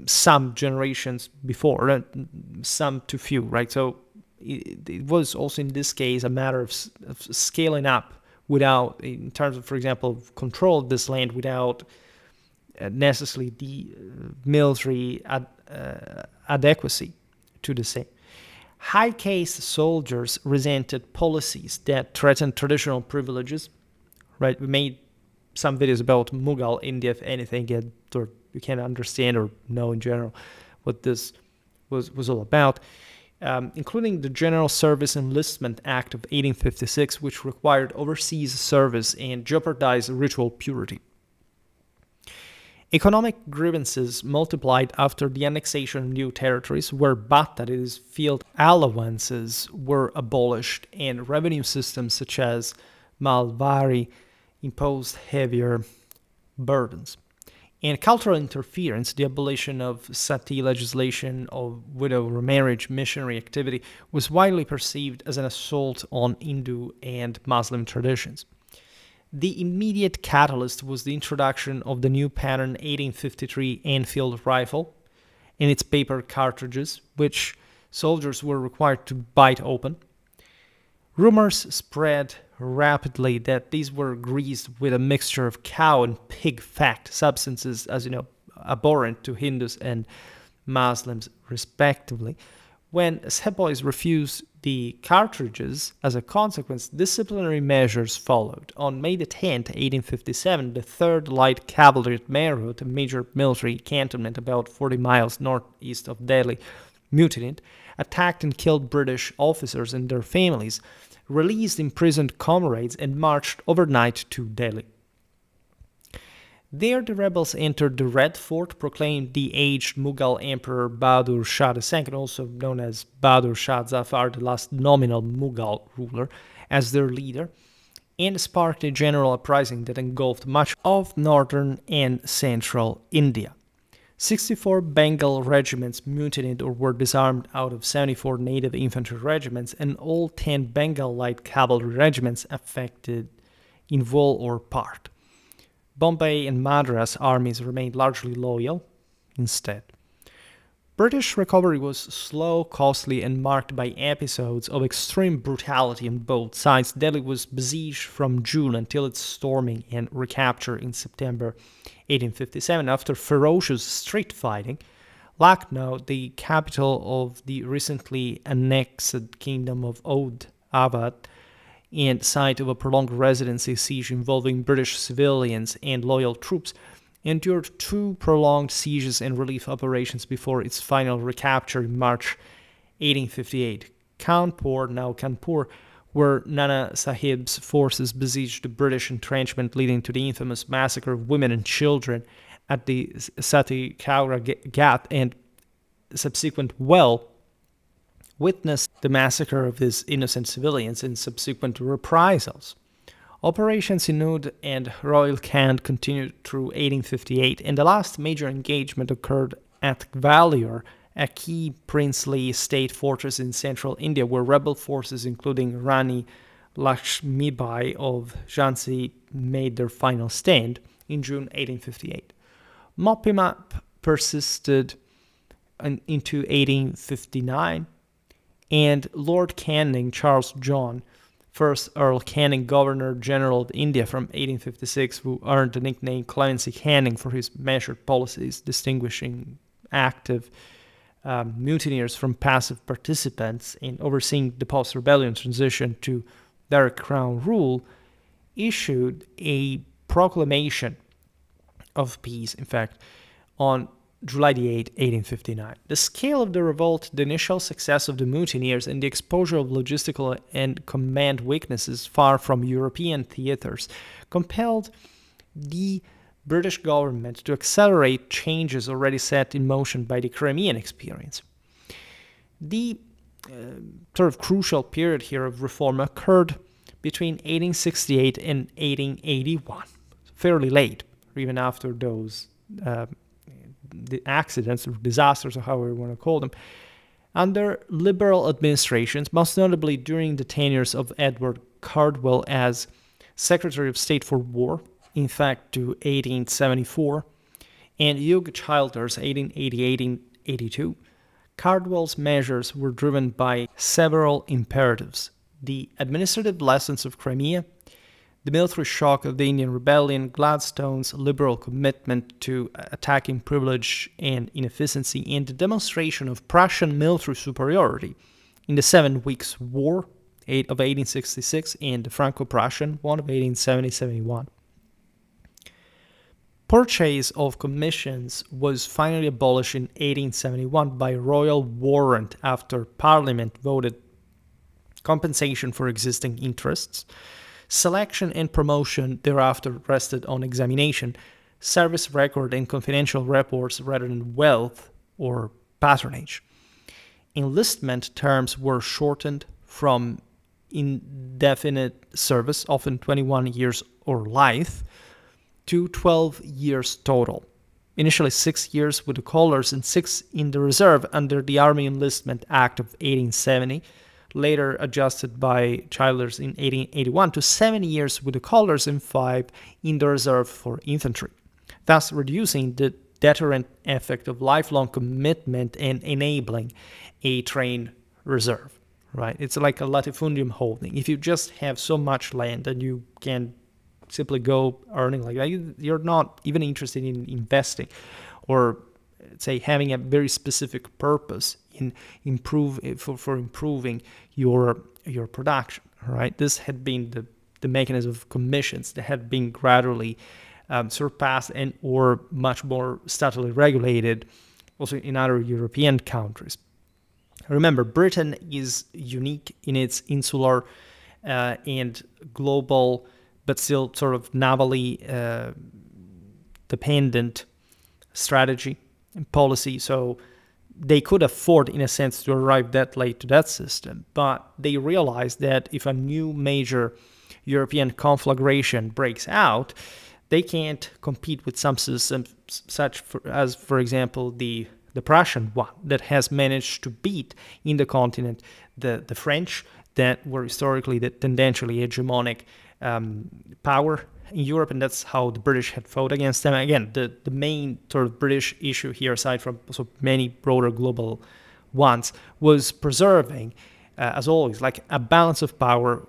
some generations before, some too few, right? So it was also in this case a matter of scaling up without, in terms of, for example, control of this land without necessarily the military adequacy to the same. High-caste soldiers resented policies that threatened traditional privileges, right? We made some videos about Mughal India, if anything, or you can understand or know in general what this was all about, including the General Service Enlistment Act of 1856, which required overseas service and jeopardized ritual purity. Economic grievances multiplied after the annexation of new territories, where bhatta, that is, field allowances, were abolished, and revenue systems such as Malvari imposed heavier burdens. And cultural interference, the abolition of sati legislation, of widow remarriage, missionary activity, was widely perceived as an assault on Hindu and Muslim traditions. The immediate catalyst was the introduction of the new pattern 1853 Enfield rifle and its paper cartridges, which soldiers were required to bite open. Rumors spread rapidly that these were greased with a mixture of cow and pig fat, substances, as you know, abhorrent to Hindus and Muslims, respectively. When sepoys refused the cartridges, as a consequence, disciplinary measures followed. On May 10, 1857, the 3rd Light Cavalry at Meerut, a major military cantonment about 40 miles northeast of Delhi, mutinied, attacked and killed British officers and their families, released imprisoned comrades, and marched overnight to Delhi. There, the rebels entered the Red Fort, proclaimed the aged Mughal Emperor Bahadur Shah II, also known as Bahadur Shah Zafar, the last nominal Mughal ruler, as their leader, and sparked a general uprising that engulfed much of northern and central India. 64 Bengal regiments mutinied or were disarmed out of 74 native infantry regiments, and all 10 Bengal light cavalry regiments affected in whole or part. Bombay and Madras armies remained largely loyal instead. British recovery was slow, costly, and marked by episodes of extreme brutality on both sides. Delhi was besieged from June until its storming and recapture in September 1857. After ferocious street fighting, Lucknow, the capital of the recently annexed kingdom of Awadh, and site of a prolonged residency siege involving British civilians and loyal troops, endured two prolonged sieges and relief operations before its final recapture in March 1858. Kanpur, now Kanpur, where Nana Sahib's forces besieged the British entrenchment, leading to the infamous massacre of women and children at the Sati Kaura Ghat and subsequent well, witnessed the massacre of these innocent civilians and subsequent reprisals. Operations in Oudh and Rohilkhand continued through 1858, and the last major engagement occurred at Gwalior, a key princely state fortress in central India, where rebel forces, including Rani Lakshmibai of Jhansi, made their final stand in June 1858. Mop-map persisted into 1859, and Lord Canning, Charles John, first Earl Canning, Governor General of India from 1856, who earned the nickname Clemency Canning for his measured policies, distinguishing active mutineers from passive participants and overseeing the post-rebellion transition to direct crown rule, issued a proclamation of peace, in fact, on July 8, 1859. The scale of the revolt, the initial success of the mutineers, and the exposure of logistical and command weaknesses far from European theaters compelled the British government to accelerate changes already set in motion by the Crimean experience. The sort of crucial period here of reform occurred between 1868 and 1881, fairly late, even after those the accidents or disasters, or however you want to call them, under liberal administrations, most notably during the tenures of Edward Cardwell as Secretary of State for War, in fact to 1874, and Hugh Childers 1880-1882. Cardwell's measures were driven by several imperatives: the administrative lessons of Crimea, the military shock of the Indian Rebellion, Gladstone's liberal commitment to attacking privilege and inefficiency, and the demonstration of Prussian military superiority in the 7 Weeks' War of 1866 and the Franco-Prussian one of 1870-71. Purchase of commissions was finally abolished in 1871 by royal warrant after Parliament voted compensation for existing interests. Selection and promotion thereafter rested on examination, service record, and confidential reports rather than wealth or patronage. Enlistment terms were shortened from indefinite service, often 21 years or life, to 12 years total. Initially 6 years with the colours and 6 in the reserve under the Army Enlistment Act of 1870, later adjusted by Childers in 1881 to 7 years with the colours and 5 in the reserve for infantry, thus reducing the deterrent effect of lifelong commitment and enabling a trained reserve, right? It's like a latifundium holding. If you just have so much land and you can simply go earning like that, you're not even interested in investing or say having a very specific purpose in improving your production, right? This had been the mechanism of commissions that had been gradually surpassed and or much more statutally regulated also in other European countries. Remember, Britain is unique in its insular and global, but still sort of navally dependent strategy and policy. So they could afford, in a sense, to arrive that late to that system. But they realized that if a new major European conflagration breaks out, they can't compete with some systems as, for example, the Prussian one that has managed to beat in the continent the French that were historically the tendentially hegemonic power in Europe, and that's how the British had fought against them. Again, the main sort of British issue here, aside from so many broader global ones, was preserving, as always, like a balance of power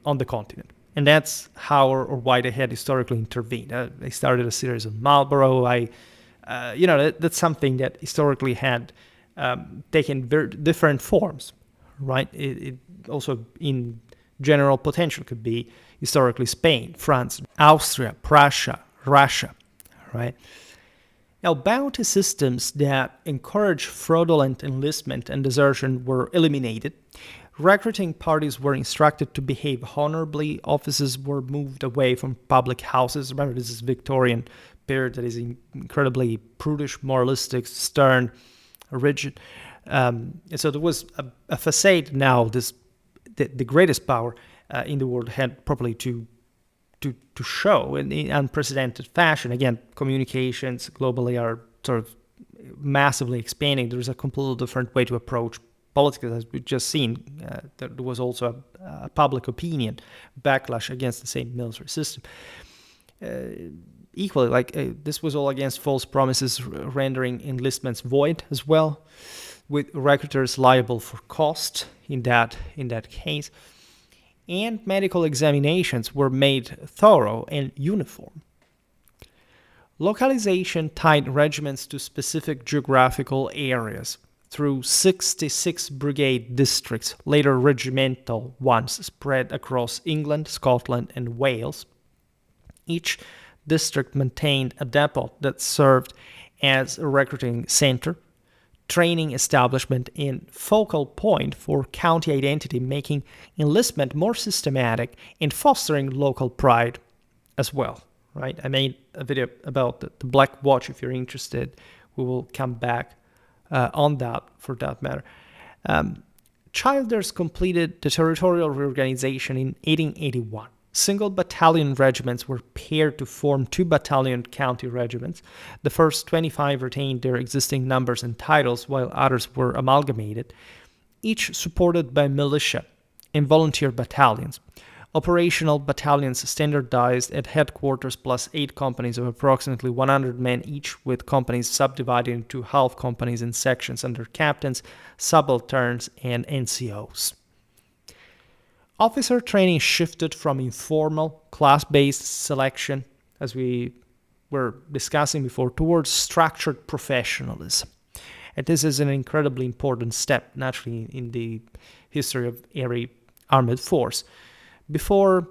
on the continent. And that's how or why they had historically intervened. They started a series of Marlborough. That's something that historically had taken very different forms, right? It also, in general potential, could be historically Spain, France, Austria, Prussia, Russia, right? Now, bounty systems that encourage fraudulent enlistment and desertion were eliminated. Recruiting parties were instructed to behave honorably. Officers were moved away from public houses. Remember, this is Victorian period that is incredibly prudish, moralistic, stern, rigid. And so there was a facade now, the greatest power in the world had properly to show in unprecedented fashion. Again, communications globally are sort of massively expanding. There's a completely different way to approach politics, as we've just seen. There was also a public opinion backlash against the same military system. Equally, this was all against false promises, rendering enlistments void as well, with recruiters liable for cost in that case. And medical examinations were made thorough and uniform. Localization tied regiments to specific geographical areas through 66 brigade districts, later regimental ones, spread across England, Scotland, and Wales. Each district maintained a depot that served as a recruiting center, training establishment, and focal point for county identity, making enlistment more systematic and fostering local pride as well, right? I made a video about the Black Watch. If you're interested, we will come back on that for that matter. Childers completed the territorial reorganization in 1881. Single battalion regiments were paired to form 2-battalion county regiments. The first 25 retained their existing numbers and titles, while others were amalgamated, each supported by militia and volunteer battalions. Operational battalions standardized at headquarters, plus 8 companies of approximately 100 men each, with companies subdivided into half companies and sections under captains, subalterns, and NCOs. Officer training shifted from informal, class-based selection, as we were discussing before, towards structured professionalism. And this is an incredibly important step, naturally, in the history of every armed force. Before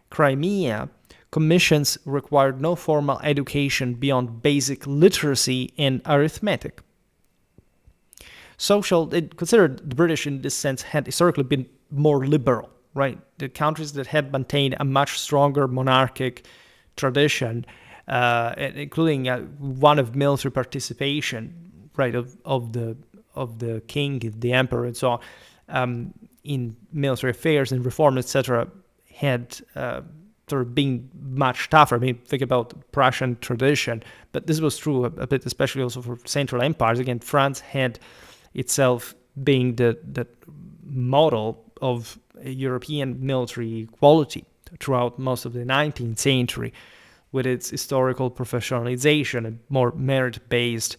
Crimea, commissions required no formal education beyond basic literacy and arithmetic. Considered the British in this sense had historically been more liberal, right? The countries that had maintained a much stronger monarchic tradition, including one of military participation, right, of the king, the emperor, and so on, in military affairs and reform, etc., had sort of been much tougher. I mean, think about Prussian tradition, but this was true a bit, especially also for Central empires. Again, France had itself being the model of European military equality throughout most of the 19th century, with its historical professionalization and more merit-based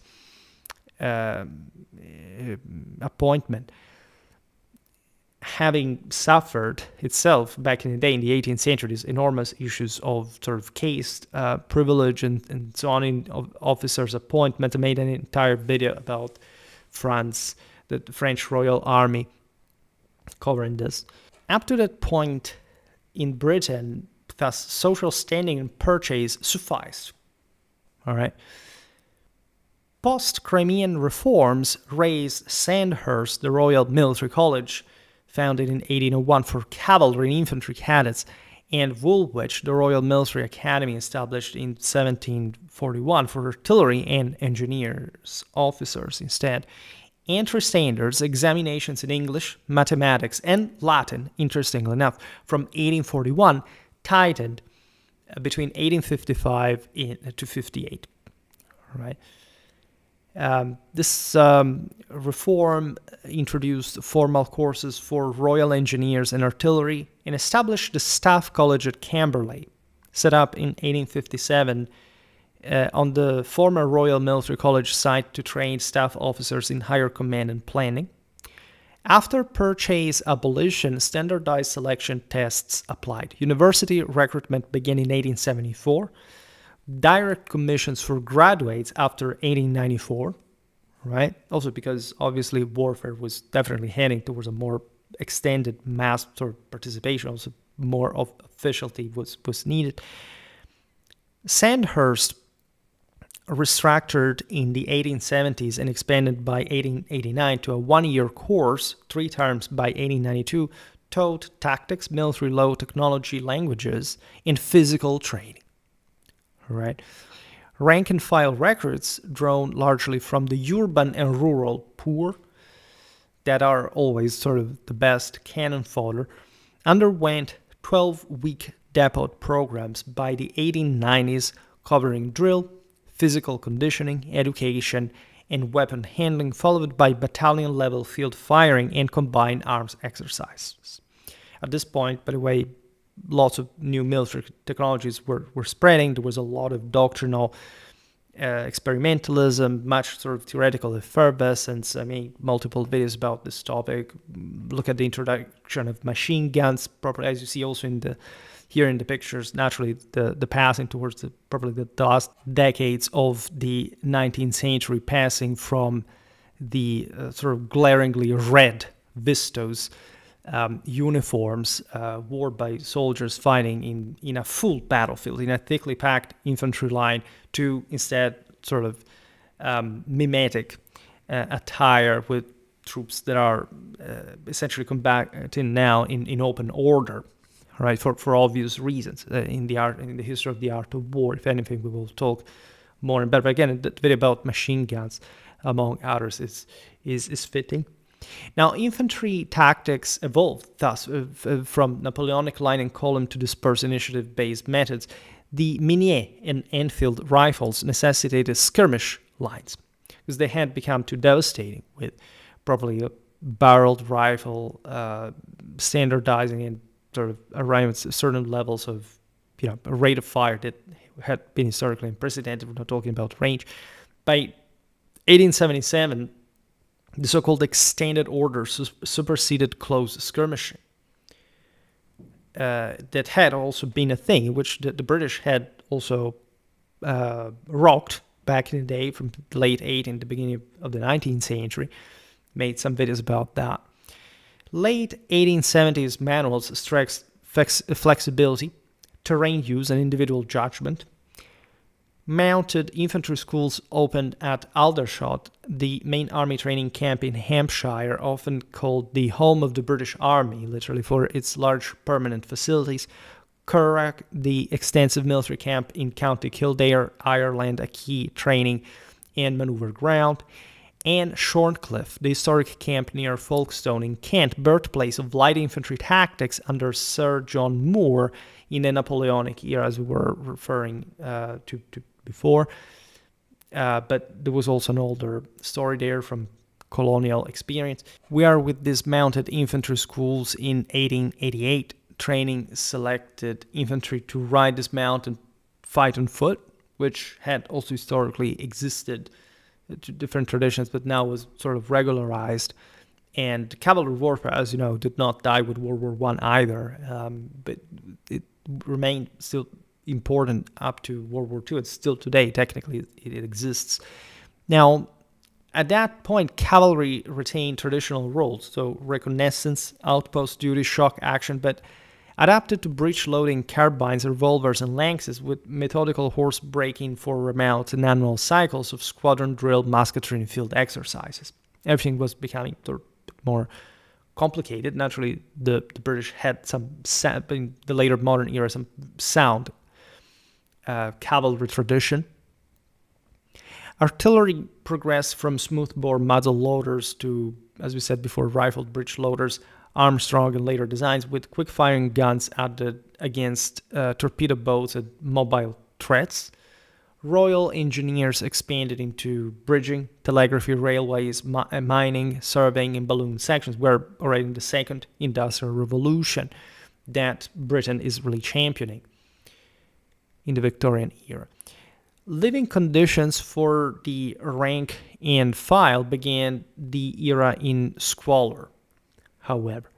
appointment. Having suffered itself back in the day, in the 18th century, these enormous issues of sort of caste privilege and so on in officers' appointment, I made an entire video about France, the French Royal Army, covering this. Up to that point in Britain, thus social standing and purchase sufficed. All right. Post-Crimean reforms raised Sandhurst, the Royal Military College, founded in 1801 for cavalry and infantry cadets, and Woolwich, the Royal Military Academy, established in 1741 for artillery and engineers officers instead. entry standards, examinations in English, mathematics, and Latin, interestingly enough, from 1841 tightened between 1855 to 58. Right. This reform introduced formal courses for Royal Engineers and Artillery and established the Staff College at Camberley, set up in 1857 on the former Royal Military College site to train staff officers in higher command and planning. After purchase abolition, standardized selection tests applied. University recruitment began in 1874. Direct commissions for graduates after 1894, right? Also because obviously warfare was definitely heading towards a more extended mass sort of participation. Also more of officialty was needed. Sandhurst restructured in the 1870s and expanded by 1889 to a one-year course, 3 terms by 1892, taught tactics, military law, technology, languages, and physical training. Right? Rank and file recruits, drawn largely from the urban and rural poor, that are always sort of the best cannon fodder, underwent 12-week depot programs by the 1890s covering drill, physical conditioning, education, and weapon handling, followed by battalion-level field firing and combined arms exercises. At this point, by the way, lots of new military technologies were spreading. There was a lot of doctrinal experimentalism, much sort of theoretical effervescence. I made multiple videos about this topic. Look at the introduction of machine guns, properly, as you see also here in the pictures. Naturally, the passing towards probably the last decades of the 19th century, passing from the sort of glaringly red vistos uniforms worn by soldiers fighting in a full battlefield, in a thickly packed infantry line, to instead sort of mimetic attire with troops that are essentially combating now in open order, right? For obvious reasons. In the history of the art of war, if anything, we will talk more in depth. But again, the video about machine guns, among others, is fitting. Now, infantry tactics evolved, thus, from Napoleonic line and column to dispersed initiative-based methods. The Minié and Enfield rifles necessitated skirmish lines because they had become too devastating, with probably a barreled rifle standardizing and sort of arriving at certain levels of, a rate of fire that had been historically unprecedented. We're not talking about range. By 1877, the so-called extended order superseded close skirmishing. That had also been a thing, in which the British had also rocked back in the day, from the late 18th and the beginning of the 19th century. Made some videos about that. Late 1870s manuals stress flexibility, terrain use, and individual judgment. Mounted infantry schools opened at Aldershot, the main army training camp in Hampshire, often called the home of the British Army, literally for its large permanent facilities. Curragh, the extensive military camp in County Kildare, Ireland, a key training and maneuver ground. And Shorncliffe, the historic camp near Folkestone in Kent, birthplace of light infantry tactics under Sir John Moore in the Napoleonic era, as we were referring to before. But there was also an older story there from colonial experience. We are with these mounted infantry schools in 1888, training selected infantry to ride, dismount, and fight on foot, which had also historically existed to different traditions, but now was sort of regularized. And cavalry warfare, as you know, did not die with World War I either, but it remained still important up to World War II. It's still today, technically, it exists. Now, at that point, cavalry retained traditional roles, so reconnaissance, outpost duty, shock action, but adapted to breech-loading carbines, revolvers, and lances, with methodical horse breaking for remounts and annual cycles of squadron drill, musketry, and field exercises. Everything was becoming sort of more complicated. Naturally, the British had in the later modern era, some sound cavalry tradition. Artillery progressed from smoothbore muzzle loaders to, as we said before, rifled breech loaders, Armstrong and later designs, with quick-firing guns added against torpedo boats and mobile threats. Royal Engineers expanded into bridging, telegraphy, railways, mining, surveying, and balloon sections. We're already in the second industrial revolution that Britain is really championing in the Victorian era. Living conditions for the rank and file began the era in squalor, however.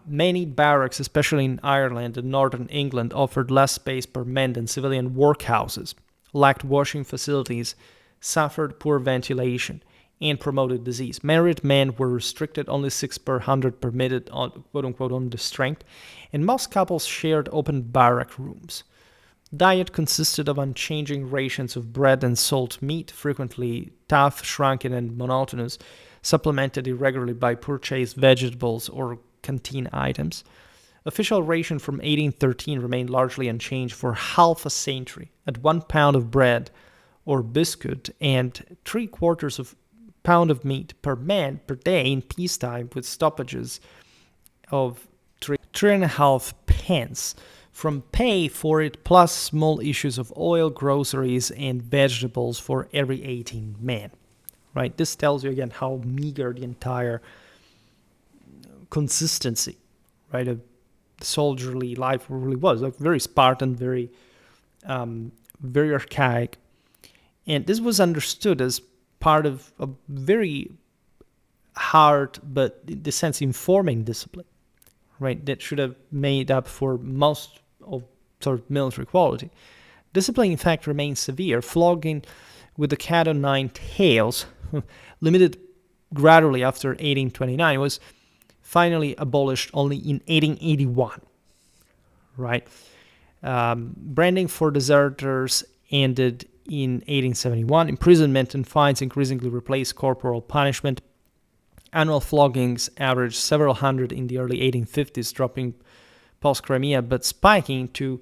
Many barracks, especially in Ireland and northern England, offered less space per man than civilian workhouses, lacked washing facilities, suffered poor ventilation, and promoted disease. Married men were restricted, only 6 per 100 permitted, on, quote-unquote, on the strength, and most couples shared open barrack rooms. Diet consisted of unchanging rations of bread and salt meat, frequently tough, shrunken, and monotonous, supplemented irregularly by purchased vegetables or canteen items. Official ration from 1813 remained largely unchanged for half a century, at 1 pound of bread or biscuit and 3/4 of pound of meat per man per day in peacetime, with stoppages of 3.5 pence from pay for it, plus small issues of oil, groceries, and vegetables for every 18 men. Right? This tells you again how meager the entire consistency, right, of soldierly life really was. Like very Spartan, very archaic, and this was understood as part of a very hard, but in the sense informing discipline, right, that should have made up for most of sort of military quality. Discipline, in fact, remained severe. Flogging with the cat o' nine tails, limited gradually after 1829, was finally abolished only in 1881, right? Branding for deserters ended in 1871. Imprisonment and fines increasingly replaced corporal punishment. Annual floggings averaged several hundred in the early 1850s, dropping post-Crimea, but spiking to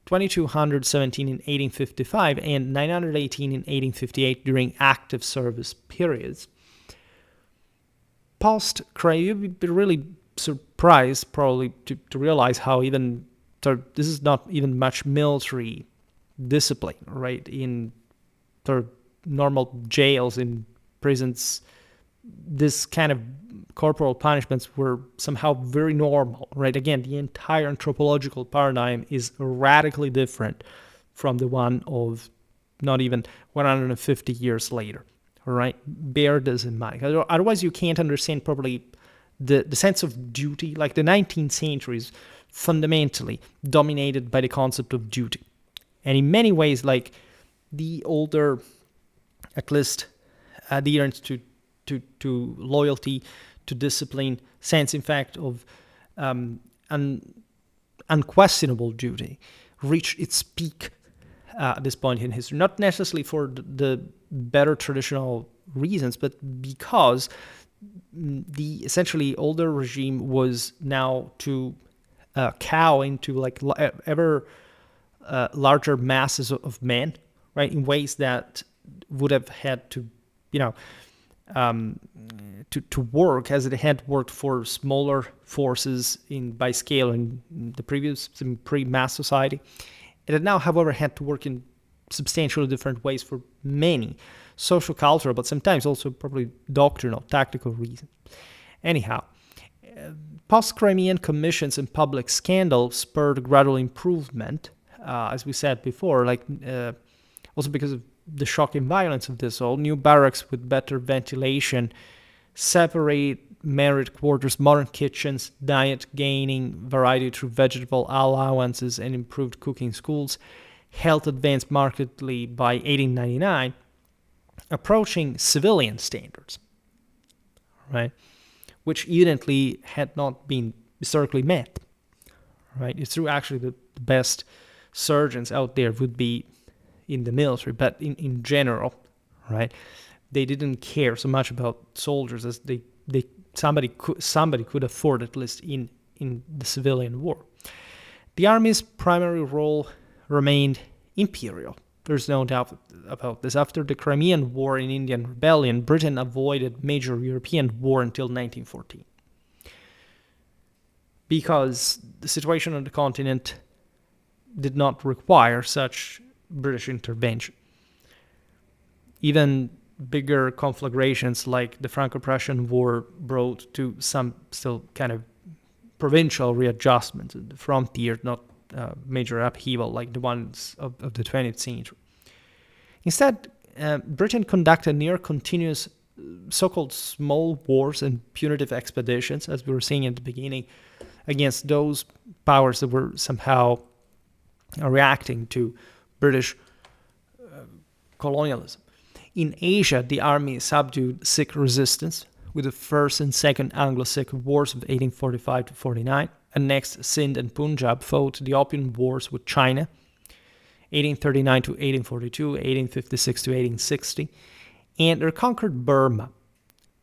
2,217 in 1855 and 918 in 1858 during active service periods. Post-Crimea, you'd be really surprised probably to realize how even this is not even much military discipline, right? In normal jails, in prisons, this kind of corporal punishments were somehow very normal, right? Again, the entire anthropological paradigm is radically different from the one of not even 150 years later, all right? Bear this in mind. Otherwise, you can't understand properly the sense of duty. Like the 19th century is fundamentally dominated by the concept of duty. And in many ways, like the older, at least adherence to loyalty, to discipline, sense, in fact, of unquestionable duty, reached its peak at this point in history. Not necessarily for the better traditional reasons, but because the essentially older regime was now to cow into like ever larger masses of men, right, in ways that would have had to, to work as it had worked for smaller forces by scale in the previous pre-mass society. It had now, however, had to work in substantially different ways for many social, cultural, but sometimes also probably doctrinal, tactical reasons. Anyhow, post-Crimean commissions and public scandal spurred gradual improvement, as we said before, also because of the shocking violence of this all. New barracks with better ventilation, separate married quarters, modern kitchens, diet gaining variety through vegetable allowances, and improved cooking schools. Health advanced markedly by 1899, approaching civilian standards, right, which evidently had not been historically met, right? It's true, actually, the best surgeons out there would be in the military, but in general, right, they didn't care so much about soldiers as somebody could afford, at least in the civilian war. The army's primary role remained imperial, There's no doubt about this. After the Crimean War and Indian Rebellion, Britain avoided major European war until 1914 because the situation on the continent did not require such British intervention. Even bigger conflagrations like the Franco-Prussian War brought to some still kind of provincial readjustment at the frontier, not major upheaval like the ones of the 20th century. Instead, Britain conducted near continuous so-called small wars and punitive expeditions, as we were saying at the beginning, against those powers that were somehow reacting to British colonialism. In Asia, the army subdued Sikh resistance with the First and Second Anglo-Sikh Wars of 1845 to 49, and next Sindh and Punjab fought the Opium Wars with China, 1839 to 1842, 1856 to 1860, and reconquered Burma,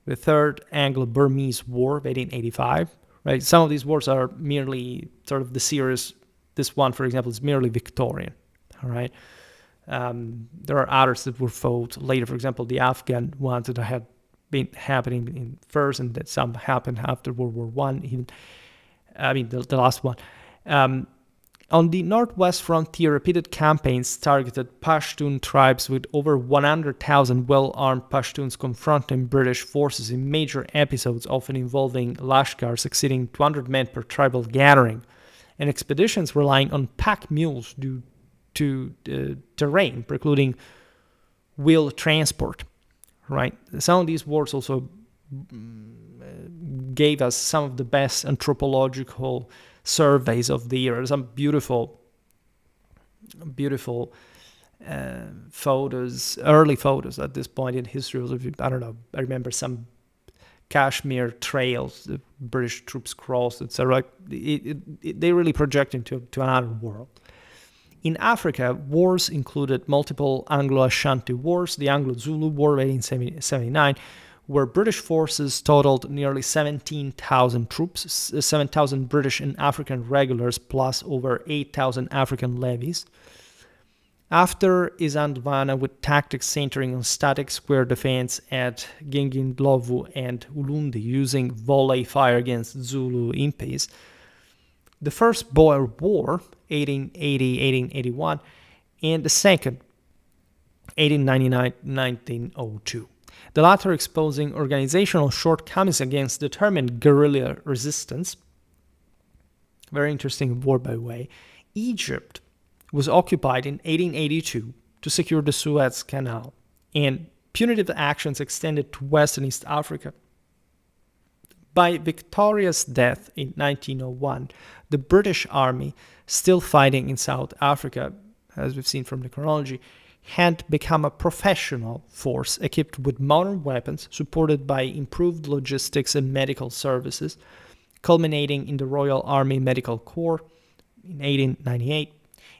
the Third Anglo-Burmese War of 1885. Right? Some of these wars are merely sort of the series. This one, for example, is merely Victorian. All right. There are others that were fought later. For example, the Afghan ones that had been happening in first, and that some happened after World War One. The last one. On the northwest frontier, repeated campaigns targeted Pashtun tribes with over 100,000 well-armed Pashtuns confronting British forces in major episodes, often involving lashkars exceeding 200 men per tribal gathering, and expeditions relying on pack mules due to terrain precluding wheel transport. Right? Some of these wars also gave us some of the best anthropological surveys of the era. Some beautiful photos, early photos at this point in history. I don't know, I remember some Kashmir trails the British troops crossed, etc. They really project into another world. In Africa, wars included multiple Anglo-Ashanti wars, the Anglo-Zulu War of 1879, where British forces totaled nearly 17,000 troops, 7,000 British and African regulars, plus over 8,000 African levies. After Isandlwana, with tactics centering on static square defense at Gingindlovu and Ulundi, using volley fire against Zulu impis. The First Boer War, 1880-1881, and the Second, 1899-1902. The latter exposing organizational shortcomings against determined guerrilla resistance. Very interesting war, by the way. Egypt was occupied in 1882 to secure the Suez Canal, and punitive actions extended to West and East Africa. By Victoria's death in 1901, the British Army, still fighting in South Africa, as we've seen from the chronology, had become a professional force equipped with modern weapons, supported by improved logistics and medical services, culminating in the Royal Army Medical Corps in 1898,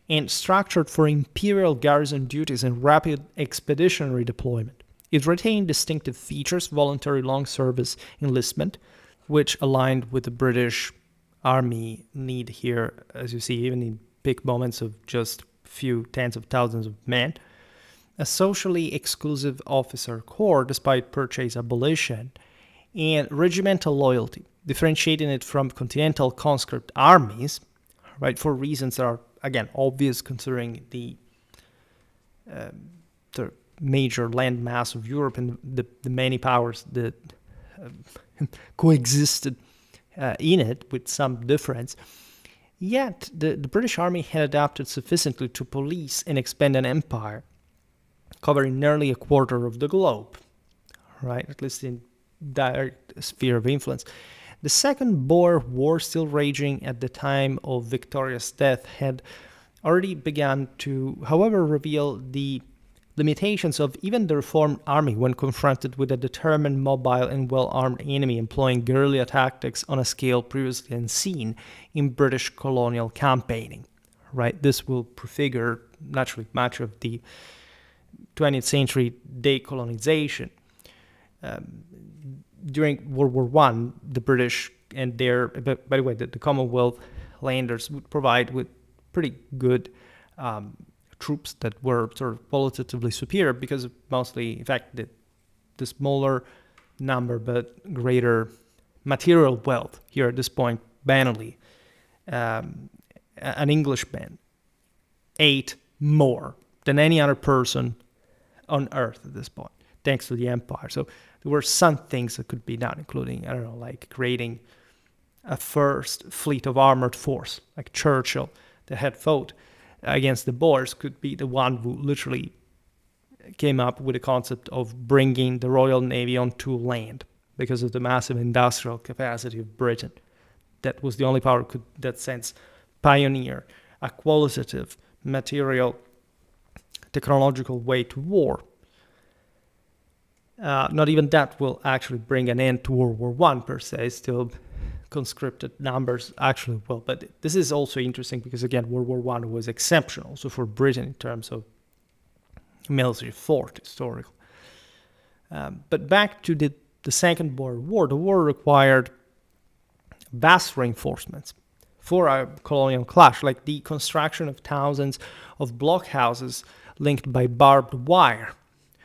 and structured for imperial garrison duties and rapid expeditionary deployment. It retained distinctive features, voluntary long service enlistment, which aligned with the British Army need here, as you see, even in big moments of just few tens of thousands of men. A socially exclusive officer corps, despite purchase abolition, and regimental loyalty, differentiating it from continental conscript armies, right, for reasons that are, again, obvious considering the major land mass of Europe and the many powers that coexisted in it with some difference. Yet, the British Army had adapted sufficiently to police and expand an empire, covering nearly a quarter of the globe, right? At least in direct sphere of influence. The Second Boer War, still raging at the time of Victoria's death, had already begun to, however, reveal the limitations of even the reformed army when confronted with a determined, mobile, and well-armed enemy employing guerrilla tactics on a scale previously unseen in British colonial campaigning, right? This will prefigure, naturally, much of the 20th century decolonization. During World War I, the British and their, by the way, the Commonwealth landers would provide with pretty good troops that were sort of qualitatively superior because of mostly, in fact, the smaller number but greater material wealth here at this point. Banally, an Englishman ate more than any other person on earth at this point, thanks to the empire. So there were some things that could be done, including, I don't know, like creating a first fleet of armored force, like Churchill, that had fought against the Boers, could be the one who literally came up with the concept of bringing the Royal Navy onto land because of the massive industrial capacity of Britain. That was the only power could, in that sense, pioneer a qualitative, material, technological way to war. Not even that will actually bring an end to World War I per se, still conscripted numbers actually will. But this is also interesting because, again, World War I was exceptional, also for Britain in terms of military fort, historical. But back to the Second World War, the war required vast reinforcements for a colonial clash, like the construction of thousands of blockhouses linked by barbed wire,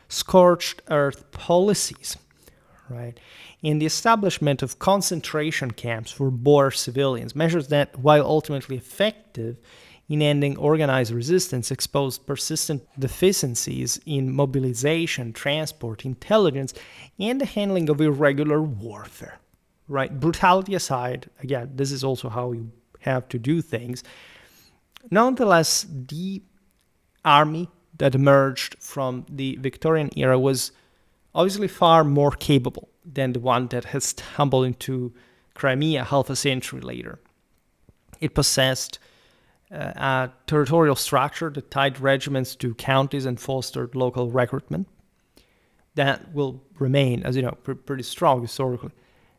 scorched earth policies, right? And the establishment of concentration camps for Boer civilians, measures that, while ultimately effective in ending organized resistance, exposed persistent deficiencies in mobilization, transport, intelligence, and the handling of irregular warfare, right? Brutality aside, again, this is also how you have to do things. Nonetheless, the army that emerged from the Victorian era was obviously far more capable than the one that has stumbled into Crimea half a century later. It possessed a territorial structure that tied regiments to counties and fostered local recruitment. That will remain, as you know, pretty strong historically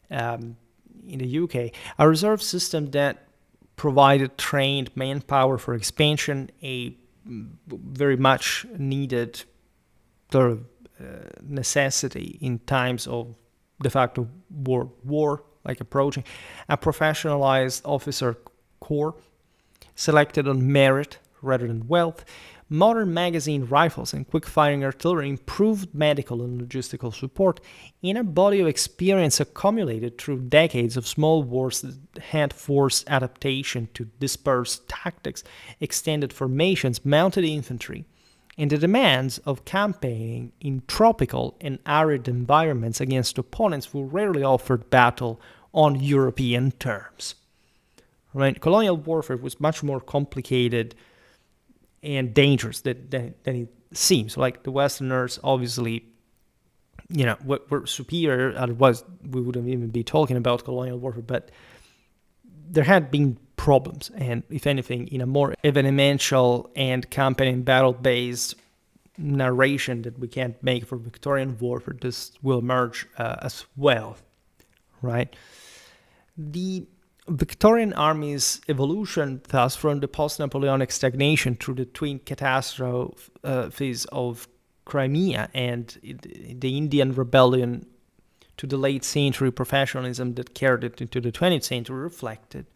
in the UK. A reserve system that provided trained manpower for expansion, a very much needed sort of necessity in times of de facto war like approaching. A professionalized officer corps selected on merit rather than wealth. Modern magazine rifles and quick-firing artillery, improved medical and logistical support, and a body of experience accumulated through decades of small wars that had forced adaptation to dispersed tactics, extended formations, mounted infantry, and the demands of campaigning in tropical and arid environments against opponents who rarely offered battle on European terms. Right? Colonial warfare was much more complicated and dangerous than it seems. Like the Westerners, obviously, were superior. Otherwise, we wouldn't even be talking about colonial warfare. But there had been problems, and if anything, in a more evenemential and campaign and battle-based narration that we can't make for Victorian warfare, this will emerge as well, right? The Victorian Army's evolution, thus, from the post-Napoleonic stagnation through the twin catastrophes of Crimea and the Indian Rebellion to the late century professionalism that carried it into the 20th century, reflected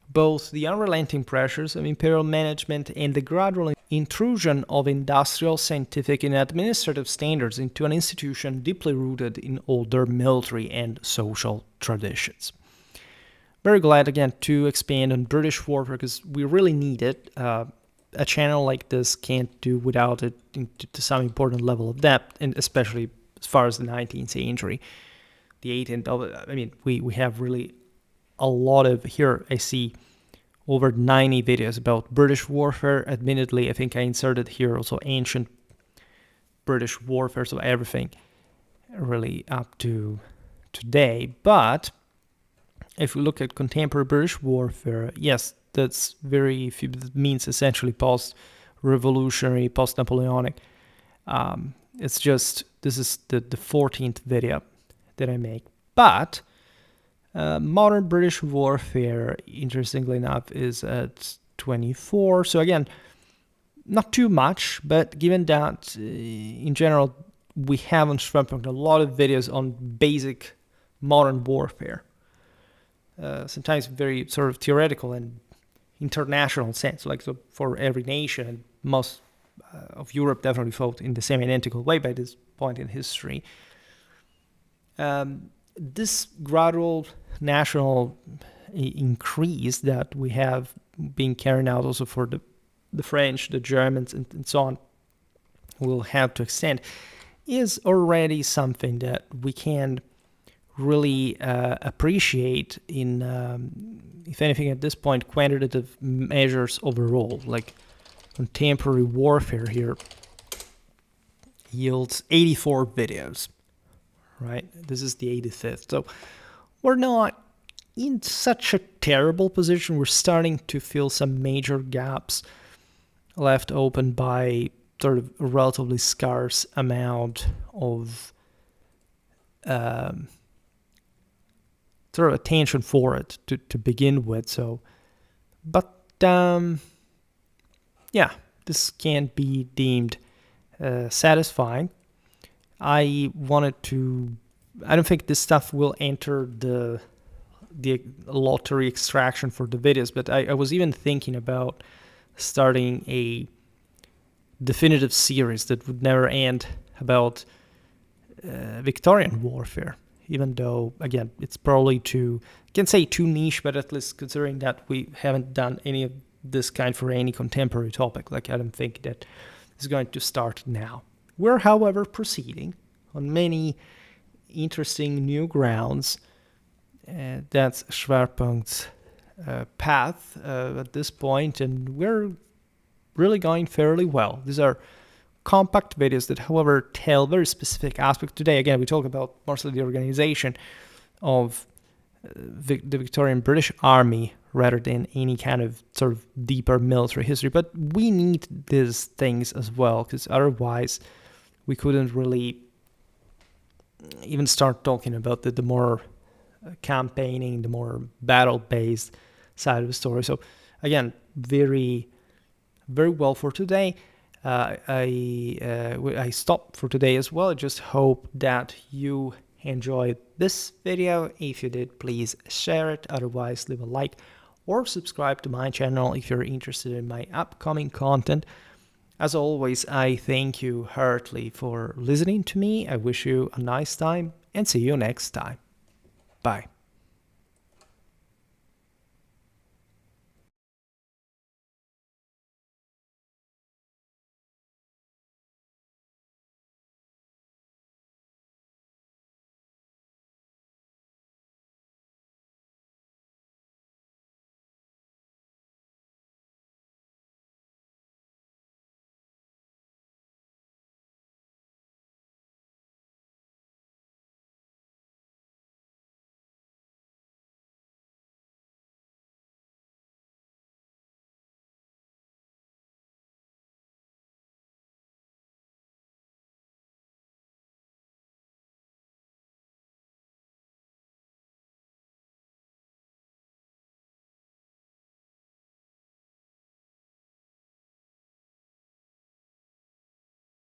both the unrelenting pressures of imperial management and the gradual intrusion of industrial, scientific, and administrative standards into an institution deeply rooted in older military and social traditions. Very glad, again, to expand on British warfare because we really need it. A channel like this can't do without it to some important level of depth, and especially as far as the 19th century. The 18th, we have really a lot of, here I see over 90 videos about British warfare. Admittedly, I think I inserted here also ancient British warfare, so everything really up to today. But if we look at contemporary British warfare, yes, that's that means essentially post-revolutionary, post-Napoleonic. It's just, this is the 14th video that I make. But modern British warfare, interestingly enough, is at 24. So again, not too much, but given that in general, we have on Schwerpunkt a lot of videos on basic modern warfare. Sometimes very sort of theoretical and international sense, like so for every nation, most of Europe definitely fought in the same identical way by this point in history. This gradual national increase that we have been carried out also for the French, the Germans, and so on, will have to extend, is already something that we can really appreciate in, if anything at this point, quantitative measures overall. Like contemporary warfare here yields 84 videos, right? This is the 85th. So we're not in such a terrible position. We're starting to fill some major gaps left open by sort of a relatively scarce amount of sort of attention for it to begin with. So, but yeah, this can't be deemed satisfying. I don't think this stuff will enter the lottery extraction for the videos, but I was even thinking about starting a definitive series that would never end about Victorian warfare, even though, again, it's probably too niche, but at least considering that we haven't done any of this kind for any contemporary topic, like I don't think that is going to start now. We're, however, proceeding on many interesting new grounds. That's Schwerpunkt's path at this point, and we're really going fairly well. These are compact videos that, however, tell very specific aspects. Today, again, we talk about mostly the organization of the Victorian British Army rather than any kind of sort of deeper military history. But we need these things as well, because otherwise we couldn't really even start talking about the more campaigning, the more battle-based side of the story. So again, very, very well for today. I stopped for today as well. I just hope that you enjoyed this video. If you did, please share it. Otherwise, leave a like or subscribe to my channel if you're interested in my upcoming content. As always, I thank you heartily for listening to me. I wish you a nice time and see you next time. Bye.